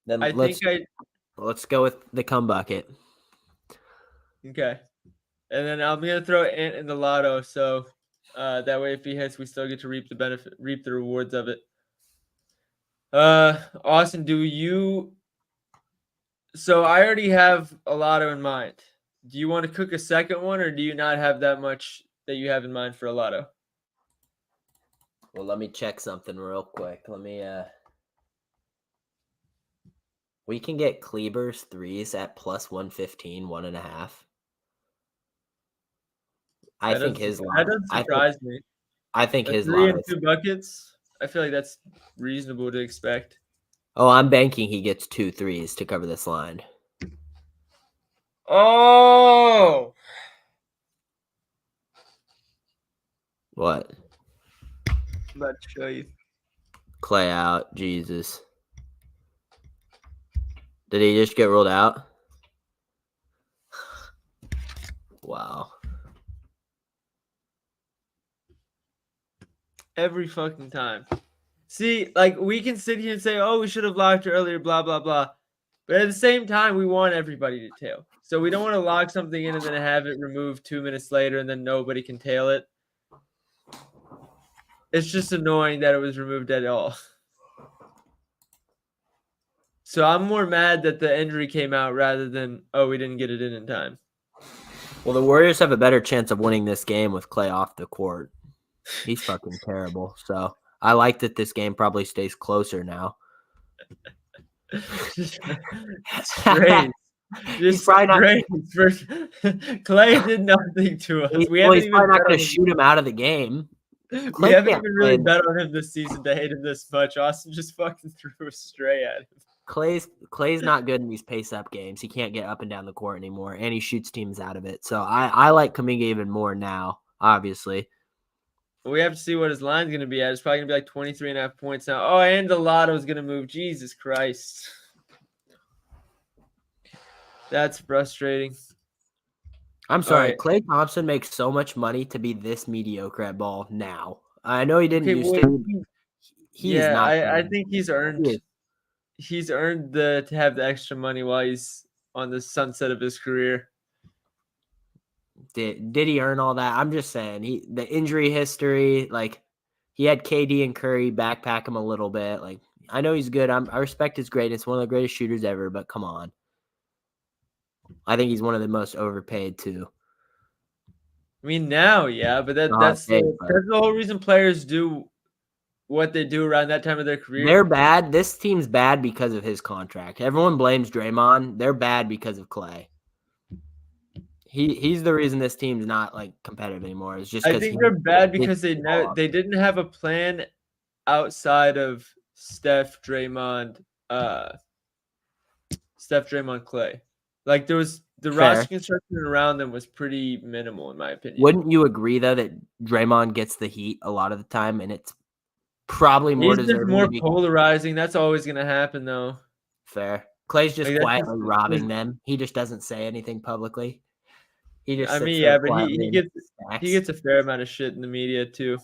Then let's go with the cum bucket. Okay, and then I'm gonna throw Ant in the lotto, so that way if he hits, we still get to reap the rewards of it. Austin, do you? So I already have a lotto in mind. Do you want to cook a second one, or do you not have that much that you have in mind for a lotto? Well, let me check something real quick. We can get Kleber's threes at plus 115, 1.5. I think his That line. doesn't surprise me. I think A his 3 line and is. 2 buckets. I feel like that's reasonable to expect. Oh, I'm banking he gets 2 threes to cover this line. Oh, What? I'm about to show you. Clay out. Jesus. Did he just get ruled out? Wow. Every fucking time. See, like, we can sit here and say, oh, we should have locked earlier, blah, blah, blah. But at the same time, we want everybody to tail. So we don't want to lock something in and then have it removed 2 minutes later and then nobody can tail it. It's just annoying that it was removed at all. So I'm more mad that the injury came out rather than, oh, we didn't get it in time. Well, the Warriors have a better chance of winning this game with Clay off the court. He's fucking terrible. So I like that this game probably stays closer now. Strange. Just strange. Clay did nothing to us. He's probably not going to shoot him out of the game. We haven't even really bet on him this season to hate him this much. Austin just fucking threw a stray at him. Clay's not good in these pace-up games. He can't get up and down the court anymore, and he shoots teams out of it. So I like Kuminga even more now, obviously. We have to see what his line's going to be at. It's probably going to be like 23.5 points now. Oh, and the lotto's going to move. Jesus Christ. That's frustrating. I'm sorry. Right. Klay Thompson makes so much money to be this mediocre at ball now. I know he didn't used to. He is not. I think he's earned. He's earned to have the extra money while he's on the sunset of his career. Did he earn all that? I'm just saying the injury history, like he had KD and Curry backpack him a little bit. Like I know he's good. I respect his greatness, one of the greatest shooters ever, but come on. I think he's one of the most overpaid too. I mean now, yeah, but that's the whole reason players do what they do around that time of their career. They're bad. This team's bad because of his contract. Everyone blames Draymond. They're bad because of Clay. He's the reason this team's not like competitive anymore. It's just I think they're bad because they didn't have a plan outside of Steph, Draymond, Clay. Like there was the roster construction around them was pretty minimal in my opinion. Wouldn't you agree though that Draymond gets the heat a lot of the time, and it's probably more deserving? More polarizing. That's always gonna happen though. Fair. Clay's just quietly robbing them. He just doesn't say anything publicly. He just but he gets a fair amount of shit in the media too.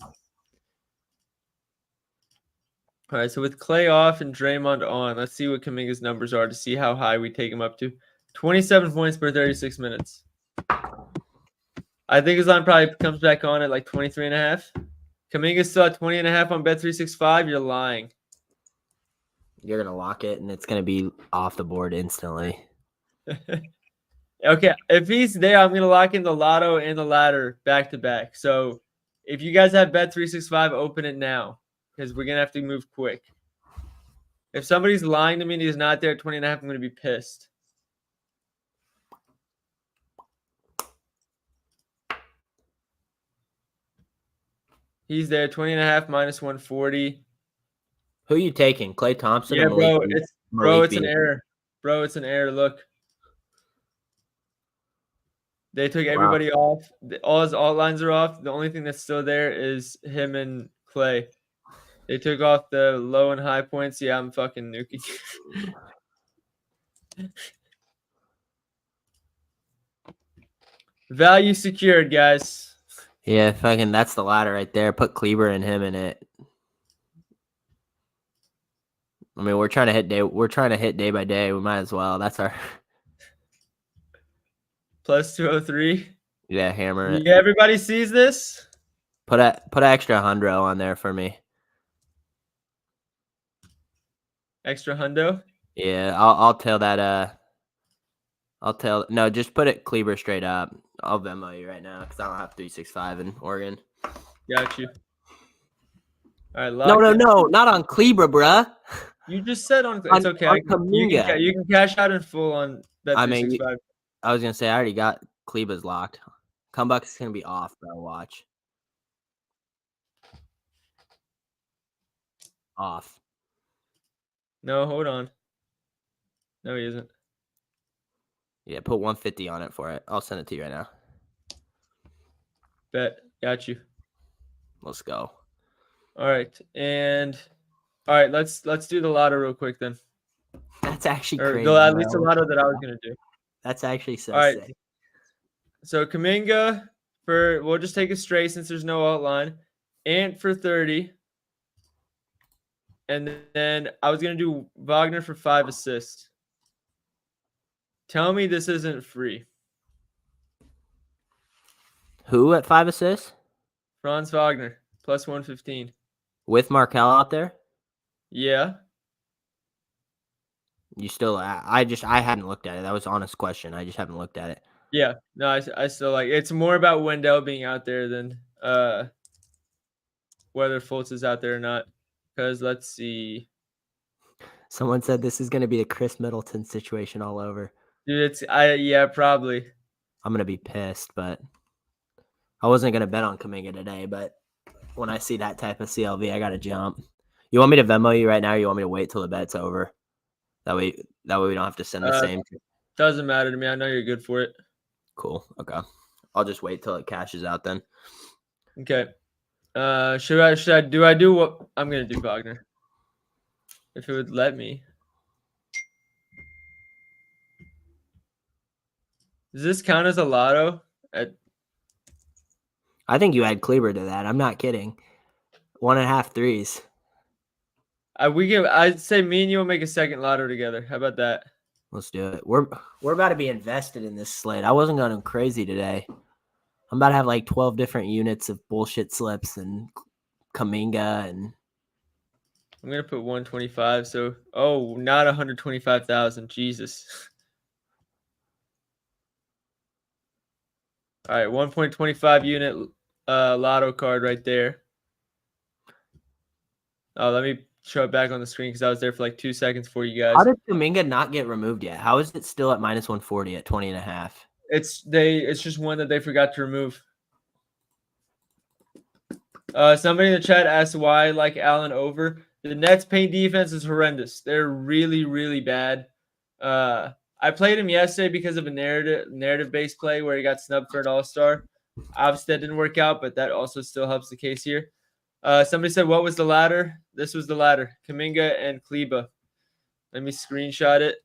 All right, so with Clay off and Draymond on, let's see what Kuminga's numbers are to see how high we take him up to. 27 points per 36 minutes. I think his line probably comes back on at like 23.5. Kuminga's still at 20.5 on Bet365. You're lying. You're going to lock it, and it's going to be off the board instantly. Okay, if he's there, I'm going to lock in the lotto and the ladder back-to-back. So if you guys have Bet365, open it now because we're going to have to move quick. If somebody's lying to me and he's not there at 20.5, I'm going to be pissed. He's there, 20.5 minus 140. Who are you taking? Klay Thompson? Yeah, bro, it's an error. Bro, it's an error. Look. They took everybody off. All his alt lines are off. The only thing that's still there is him and Clay. They took off the low and high points. Yeah, I'm fucking nuking. Value secured, guys. Yeah, fucking that's the ladder right there. Put Kleber and him in it. I mean, we're trying to hit day by day. We might as well. That's our plus 203. Yeah, hammer it. Yeah, everybody sees this. Put an extra hundo on there for me. Extra hundo? Yeah, I'll tell that No, just put it Kleber straight up. I'll Venmo you right now because I don't have 365 in Oregon. Got you. All right, No, locked in. not on Kleber, bruh. You just said on. It's On okay. Kuminga. You can cash out in full on I mean, Bet365. I was gonna say I already got Kleber's locked. Comeback's gonna be off, bro. Watch. Off. No, hold on. No, he isn't. Yeah, put 150 on it for it. I'll send it to you right now. Bet. Got you. Let's go. All right, and all right, let's do the lotto real quick then. That's actually Or crazy. at least the bro. lotto that I was gonna do. That's actually so All right. sick. So Kuminga we'll just take a straight since there's no outline. Ant for 30. And then I was gonna do Wagner for 5 assists. Tell me this isn't free. Who at 5 assists? Franz Wagner plus 115. With Markel out there? Yeah. You still I hadn't looked at it. That was an honest question. I just haven't looked at it. Yeah. No, I still like it's more about Wendell being out there than whether Fultz is out there or not. Because let's see. Someone said this is gonna be the Chris Middleton situation all over. Dude, yeah, probably. I'm gonna be pissed, but I wasn't gonna bet on Kuminga today, but when I see that type of CLV, I gotta jump. You want me to Venmo you right now, or you want me to wait till the bet's over? That way we don't have to send the same. Doesn't matter to me. I know you're good for it. Cool. Okay. I'll just wait till it cashes out then. Okay. Should I do what I'm gonna do, Wagner? If it would let me. Does this count as a lotto? I think you add Kleber to that. I'm not kidding. 1.5 threes. I'd say me and you will make a second lotto together. How about that? Let's do it. We're about to be invested in this slate. I wasn't going crazy today. I'm about to have like 12 different units of bullshit slips and Kuminga and I'm gonna put 125. So not 125,000. Jesus. All right, 1.25 unit lotto card right there. Oh, let me show it back on the screen because I was there for like 2 seconds for you guys. How did Kuminga not get removed yet? How is it still at minus 140 at 20.5? It's just one that they forgot to remove. Somebody in the chat asked why I like Allen over. The Nets paint defense is horrendous. They're really, really bad. I played him yesterday because of a narrative-based play where he got snubbed for an all-star. Obviously, that didn't work out, but that also still helps the case here. Somebody said, what was the ladder? This was the ladder. Kuminga and Kleber. Let me screenshot it.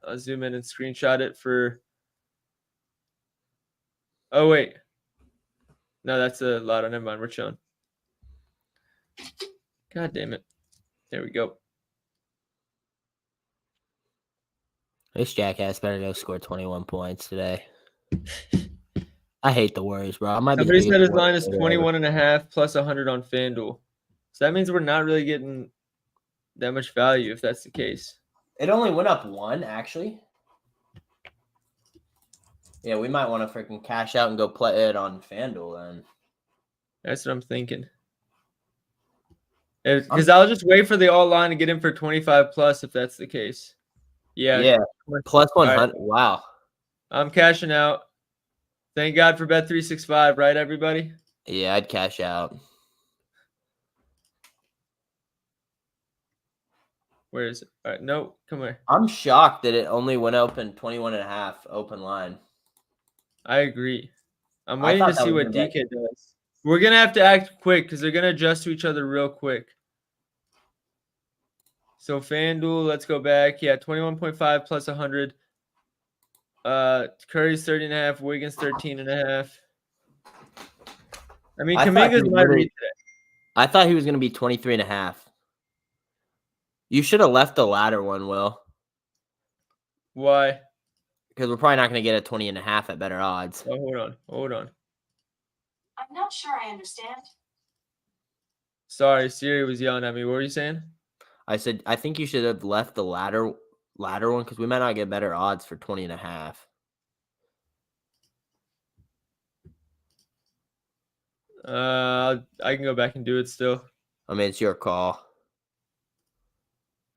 I'll zoom in and screenshot it for... Oh, wait. No, that's a lotto. Never mind. We're chilling. God damn it. There we go. This jackass better go score 21 points today. I hate the Warriors, bro. Somebody said his line is 21.5 plus 100 on FanDuel. So that means we're not really getting that much value if that's the case. It only went up 1, actually. Yeah, we might want to freaking cash out and go play it on FanDuel then. That's what I'm thinking. Because I'll just wait for the all line to get in for 25 plus if that's the case. Yeah. Plus 100. Right. Wow. I'm cashing out. Thank God for Bet365, right, everybody? Yeah, I'd cash out. Where is it? All right, no, come here. I'm shocked that it only went open 21.5 open line. I agree. I'm waiting to see what DK does. We're going to have to act quick because they're going to adjust to each other real quick. So FanDuel, let's go back. Yeah, 21.5 plus 100. Curry's 30.5, Wiggins 13.5. I mean, Kuminga's my read today. I thought he was going to be 23.5. You should have left the latter one, Will. Why? Because we're probably not going to get a 20.5 at better odds. Oh, hold on. I'm not sure I understand. Sorry, Siri was yelling at me. What were you saying? I said, I think you should have left the latter ladder one? Because we might not get better odds for 20.5. I can go back and do it still. I mean, it's your call.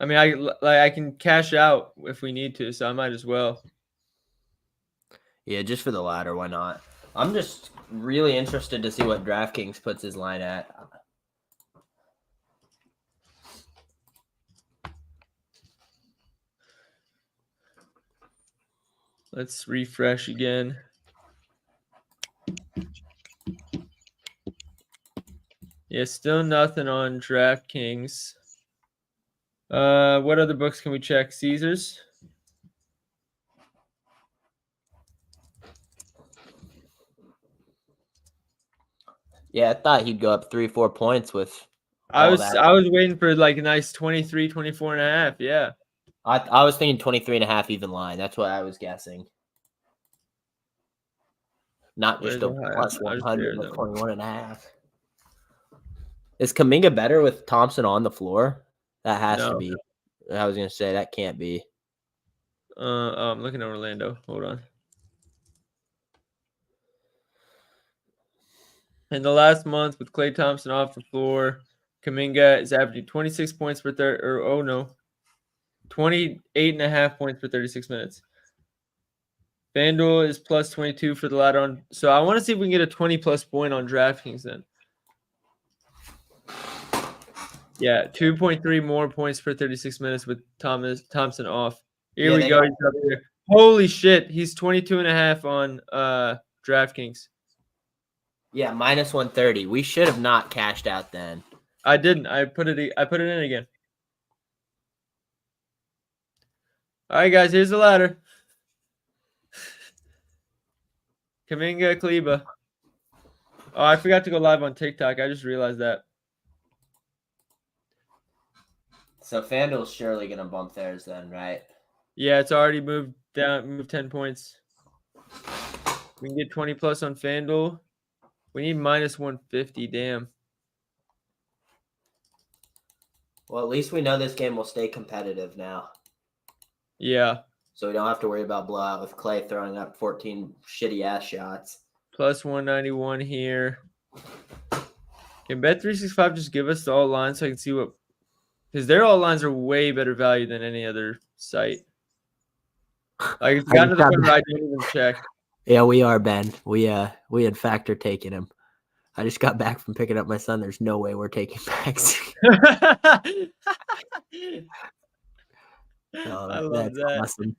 I mean, I can cash out if we need to, so I might as well. Yeah, just for the ladder, why not? I'm just really interested to see what DraftKings puts his line at. Let's refresh again. Yeah, still nothing on DraftKings. What other books can we check? Caesars. Yeah, I thought he'd go up 3-4 points with. I all was that. I was waiting for like a nice 23, 24 and a half. Yeah. I was thinking 23.5 even line. That's what I was guessing. Not just a Where's the plus highest? 100 There's or 21.5. Is Kuminga better with Thompson on the floor? That has to No. be. I was gonna say that can't be. I'm looking at Orlando. Hold on. In the last month, with Klay Thompson off the floor, Kuminga is averaging 26 points per 28.5 points per 36 minutes. FanDuel is plus 22 for the ladder on. So I want to see if we can get a 20-plus point on DraftKings then. Yeah, 2.3 more points per 36 minutes with Thompson off. Here Yeah, we they go. got- He's up here. Holy shit. He's 22.5 on DraftKings. Yeah, minus 130. We should have not cashed out then. I didn't. I put it in again. All right, guys. Here's the ladder. Kuminga, Kleba. Oh, I forgot to go live on TikTok. I just realized that. So FanDuel's surely gonna bump theirs then, right? Yeah, it's already moved 10 points. We can get 20 plus on FanDuel. We need minus 150. Damn. Well, at least we know this game will stay competitive now. Yeah. So we don't have to worry about blowout with Klay throwing up 14 shitty ass shots. Plus 191 here. Can Bet365 just give us the all lines so I can see what? Because their all lines are way better value than any other site. Like it's gotten to the point where I didn't even check. Yeah, we are, Ben. We had Factor taking him. I just got back from picking up my son. There's no way we're taking backs. I love That's that. awesome.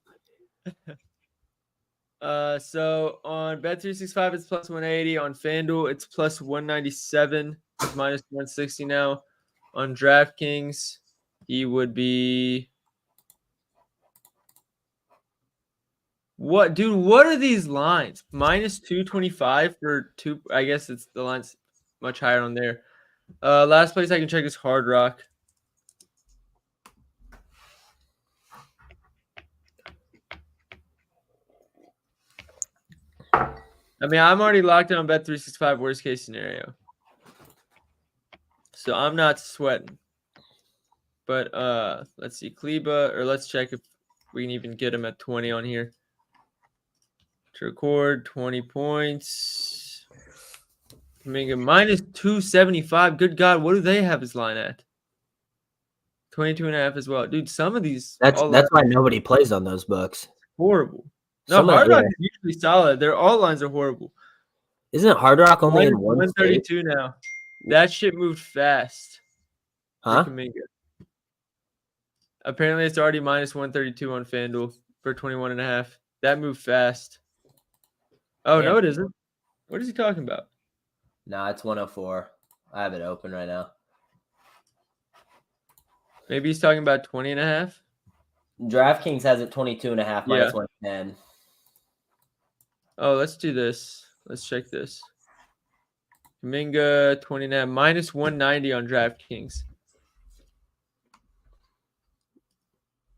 So on Bet365 it's plus 180. On FanDuel it's plus 197. It's minus 160 now. On DraftKings he would be what, dude? What are these lines? Minus 225 for two. I guess it's the line's much higher on there. Last place I can check is Hard Rock. I mean, I'm already locked in on Bet365 worst case scenario. So I'm not sweating. But let's see. Kleba, or let's check if we can even get him at 20 on here. To record 20 points. Kuminga minus 275. Good God, what do they have his line at? 22.5 as well. Dude, some of these That's all why nobody plays on those books. horrible. No, Some of Hard the- Rock is usually solid. Their all lines are horrible. Isn't Hard Rock only in Minus one state? 132 now. That shit moved fast. for Huh? Kuminga. Apparently, it's already minus 132 on FanDuel for 21.5. That moved fast. Oh, Yeah. no, it isn't. What is he talking about? No, it's 104. I have it open right now. Maybe he's talking about 20.5. DraftKings has it 22.5 minus Yeah. 110. Oh, let's do this. Let's check this. Kuminga 29 minus 190 on DraftKings.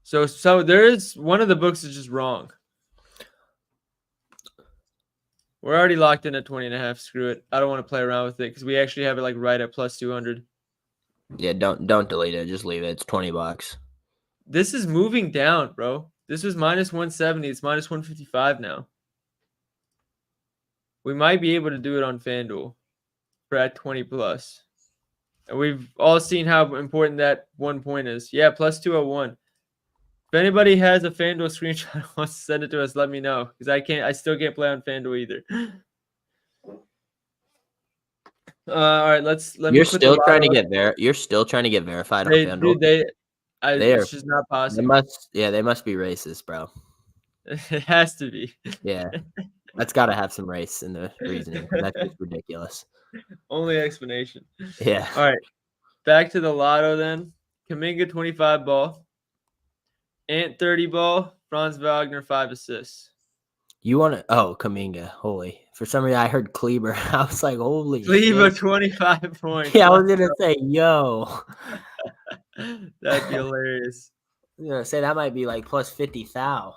So there is one of the books is just wrong. We're already locked in at 20.5. Screw it. I don't want to play around with it because we actually have it like right at plus 200. Yeah, don't delete it. Just leave it. It's $20. This is moving down, bro. This was minus 170. It's minus 155 now. We might be able to do it on FanDuel for at 20 plus. And we've all seen how important that 1 point is. Yeah, plus 201. If anybody has a FanDuel screenshot and wants to send it to us, let me know. Because I still can't play on FanDuel either. All right, let me. You're put the still trying to lotto- get You're still trying to get verified on They, FanDuel. dude, they are- it's just not They possible. must. Yeah, they must be racist, bro. It has to be. Yeah, that's got to have some race in the reasoning. That's just ridiculous. Only explanation. Yeah. All right, back to the lotto then. Kaminga 25 ball, Ant 30 ball, Franz Wagner 5 assists. You want to? Oh, Kaminga. Holy. For some reason, I heard Kleber. I was like, holy. Kleber shit. 25 points. Yeah, I was gonna say, yo. That'd be hilarious. I was gonna say that might be like plus 50 thou.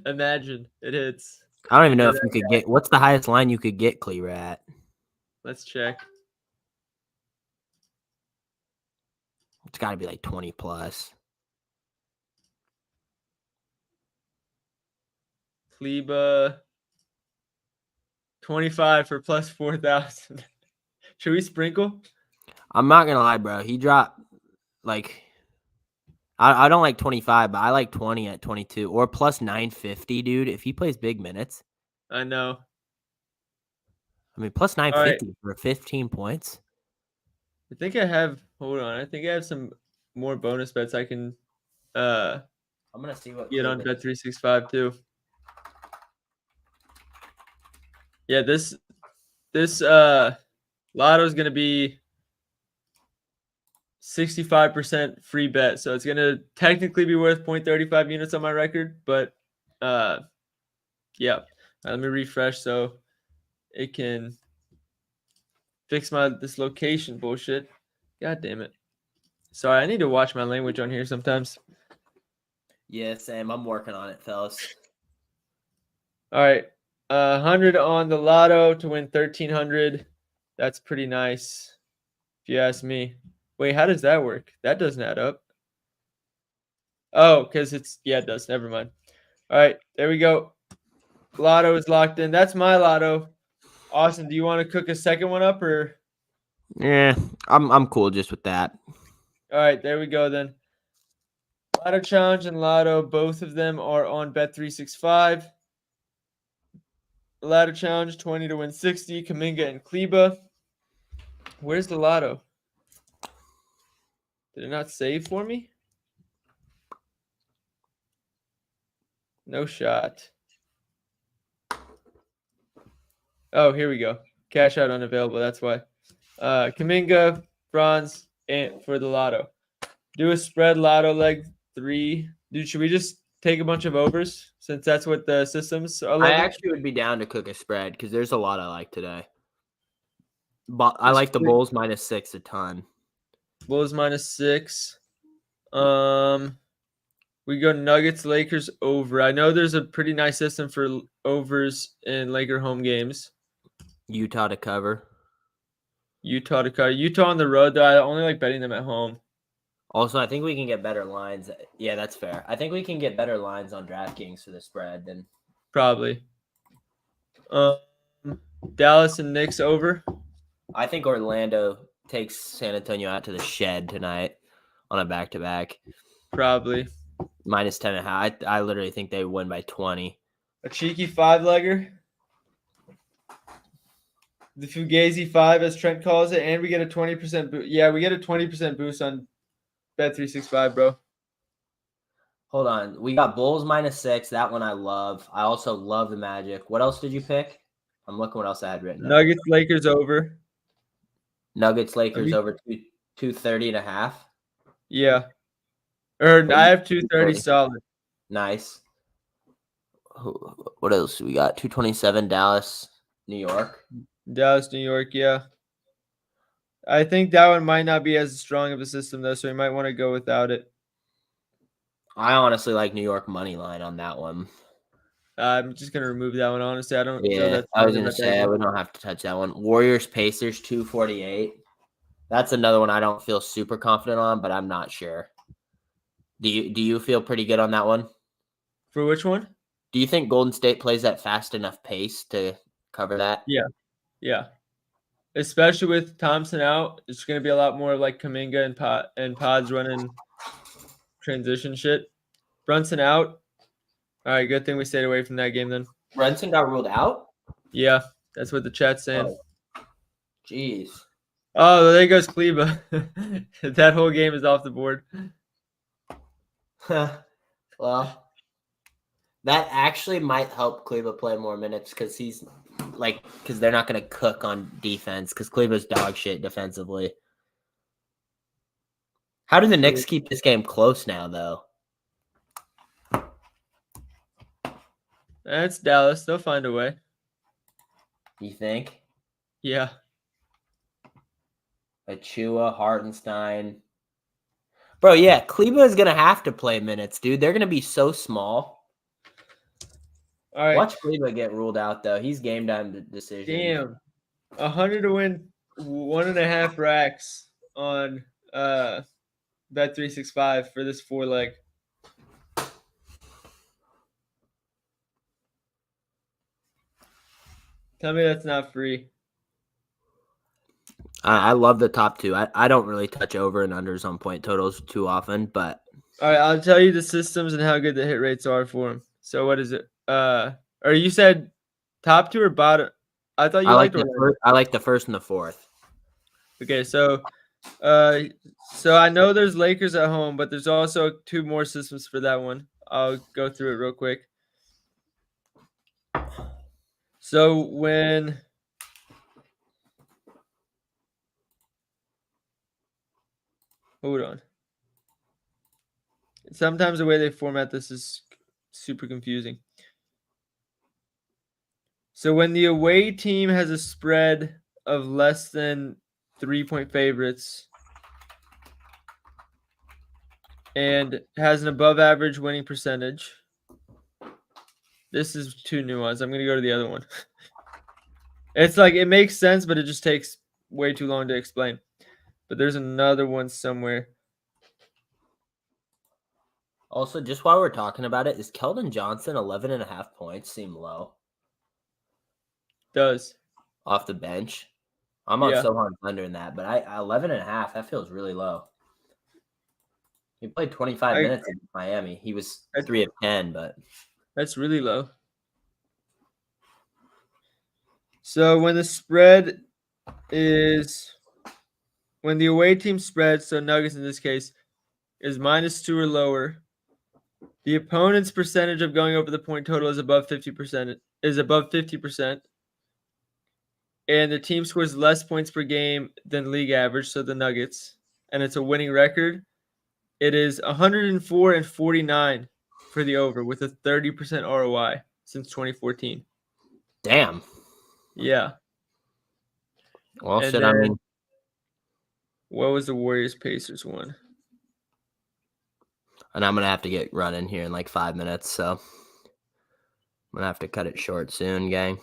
Imagine it hits. I don't even know if you could get. What's the highest line you could get Kleber at? Let's check. It's got to be like 20 plus. Kleber 25 for plus 4,000. Should we sprinkle? I'm not gonna lie, bro. He dropped like. I don't like 25, but I like 20 at 22 or plus 950, dude. If he plays big minutes, I know. I mean, plus 950 for 15 points. I think I have. Hold on. I think I have some more bonus bets I can I'm gonna see what get on Bet365 too. Yeah, this lotto is gonna be 65% free bet, so it's gonna technically be worth 0.35 units on my record, but yeah. Let me refresh so it can fix this location bullshit. God damn it. Sorry, I need to watch my language on here sometimes. Yeah, Sam, I'm working on it, fellas. All right. 100 on the lotto to win 1,300. That's pretty nice, if you ask me. Wait, how does that work? That doesn't add up. Oh, because it does. Never mind. All right, there we go. Lotto is locked in. That's my lotto. Austin, do you want to cook a second one up or? Yeah, I'm cool just with that. All right, there we go then. Lotto Challenge and Lotto, both of them are on Bet365. Lotto Challenge, 20 to win 60. Kaminga and Kleber. Where's the Lotto? Did it not save for me? No shot. Oh, here we go. Cash out unavailable. That's why. Kaminga, Franz, and for the Lotto. Do a spread Lotto leg 3. Dude, should we just take a bunch of overs since that's what the systems are? I actually would be down to cook a spread because there's a lot I like today. But I like the Bulls -6 a ton. Bulls -6. We go Nuggets, Lakers over. I know there's a pretty nice system for overs in Laker home games. Utah to cover. Utah to cover. Utah on the road, though. I only like betting them at home. Also, I think we can get better lines. Yeah, that's fair. I think we can get better lines on DraftKings for the spread than Probably. Dallas and Knicks over. I think Orlando takes San Antonio out to the shed tonight on a back-to-back. Probably. -10.5. I literally think they win by 20. A cheeky 5-legger. The Fugazi 5, as Trent calls it, and we get a 20% boost. Yeah, we get a 20% boost on Bet365, bro. Hold on. We got Bulls -6. That one I love. I also love the Magic. What else did you pick? I'm looking what else I had written. Nuggets, Lakers over. Nuggets, Lakers over 230.5. Yeah. I have 230 solid. Nice. What else do we got? 227 Dallas, New York. Dallas, New York, yeah. I think that one might not be as strong of a system, though, so we might want to go without it. I honestly like New York money line on that one. I'm just going to remove that one, honestly. I don't know Yeah, that's I was going to say, we don't have to touch that one. Warriors, Pacers, 248. That's another one I don't feel super confident on, but I'm not sure. Do you feel pretty good on that one? For which one? Do you think Golden State plays at fast enough pace to cover that? Yeah. Especially with Thompson out, it's going to be a lot more like Kuminga and Pods running transition shit. Brunson out. All right, good thing we stayed away from that game then. Brunson got ruled out? Yeah, that's what the chat's saying. Oh, jeez. Oh, there goes Kleba. That whole game is off the board. Well, that actually might help Kleba play more minutes because they're not going to cook on defense because Kleba's dog shit defensively. How do the Knicks keep this game close now, though? That's Dallas. They'll find a way. You think? Yeah. Achua, Hartenstein. Bro, yeah, Kleba is going to have to play minutes, dude. They're going to be so small. All right. Watch Kleba get ruled out, though. He's game time decision. Damn. 100 to win 1.5 racks on Bet365 for this 4-leg. Tell me that's not free. I love the top two. I don't really touch over and unders on point totals too often, but All right, I'll tell you the systems and how good the hit rates are for them. So what is it? Or you said top two or bottom? I thought you I like liked the first and the fourth. Okay, so I know there's Lakers at home, but there's also 2 more systems for that one. I'll go through it real quick. So hold on. Sometimes the way they format this is super confusing. So when the away team has a spread of less than 3-point favorites and has an above average winning percentage. This is too nuanced. I'm going to go to the other one. It's like it makes sense, but it just takes way too long to explain. But there's another one somewhere. Also, just while we're talking about it, is Keldon Johnson 11.5 points seem low Does. off the bench? I'm on Yeah. so hard under in that, but 11.5, that feels really low. He played 25 minutes in Miami. He was 3 of 10, but That's really low. So when the away team spread, so Nuggets in this case, is -2 or lower, the opponent's percentage of going over the point total is above 50%, and the team scores less points per game than league average, so the Nuggets, and it's a winning record. It is 104-49 for the over with a 30% ROI since 2014. damn. Yeah. Well, And shit, I then- mean, What was the Warriors Pacers one? and I'm going to have to get running here in like 5 minutes, so I'm going to have to cut it short soon, gang.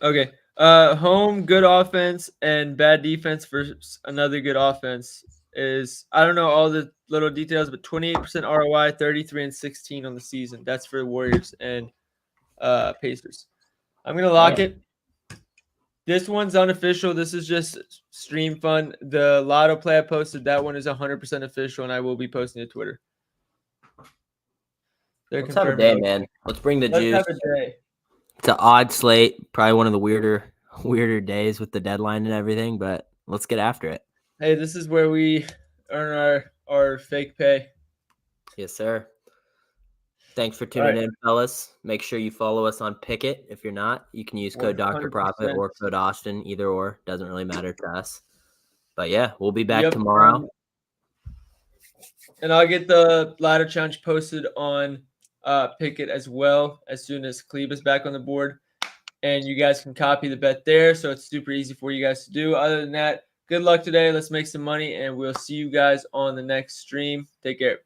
Okay. Home good offense and bad defense versus another good offense is, I don't know all the little details, but 28% ROI, 33-16 on the season. That's for the Warriors and Pacers. I'm gonna lock it. This one's unofficial. This is just stream fun. The lotto play I posted, that one is 100% official, and I will be posting to Twitter. Let's have a day, man. Let's bring the Let's juice. have a day. It's an odd slate. Probably one of the weirder days with the deadline and everything, but let's get after it. Hey, this is where we earn our fake pay. Yes, sir. Thanks for tuning in, fellas. Make sure you follow us on Picket. If you're not, you can use code Dr. Profit or code Austin, either or. Doesn't really matter to us. But yeah, we'll be back tomorrow. And I'll get the ladder challenge posted on Picket as well as soon as Kleba's back on the board. And you guys can copy the bet there. So it's super easy for you guys to do. Other than that, good luck today. Let's make some money, and we'll see you guys on the next stream. Take care.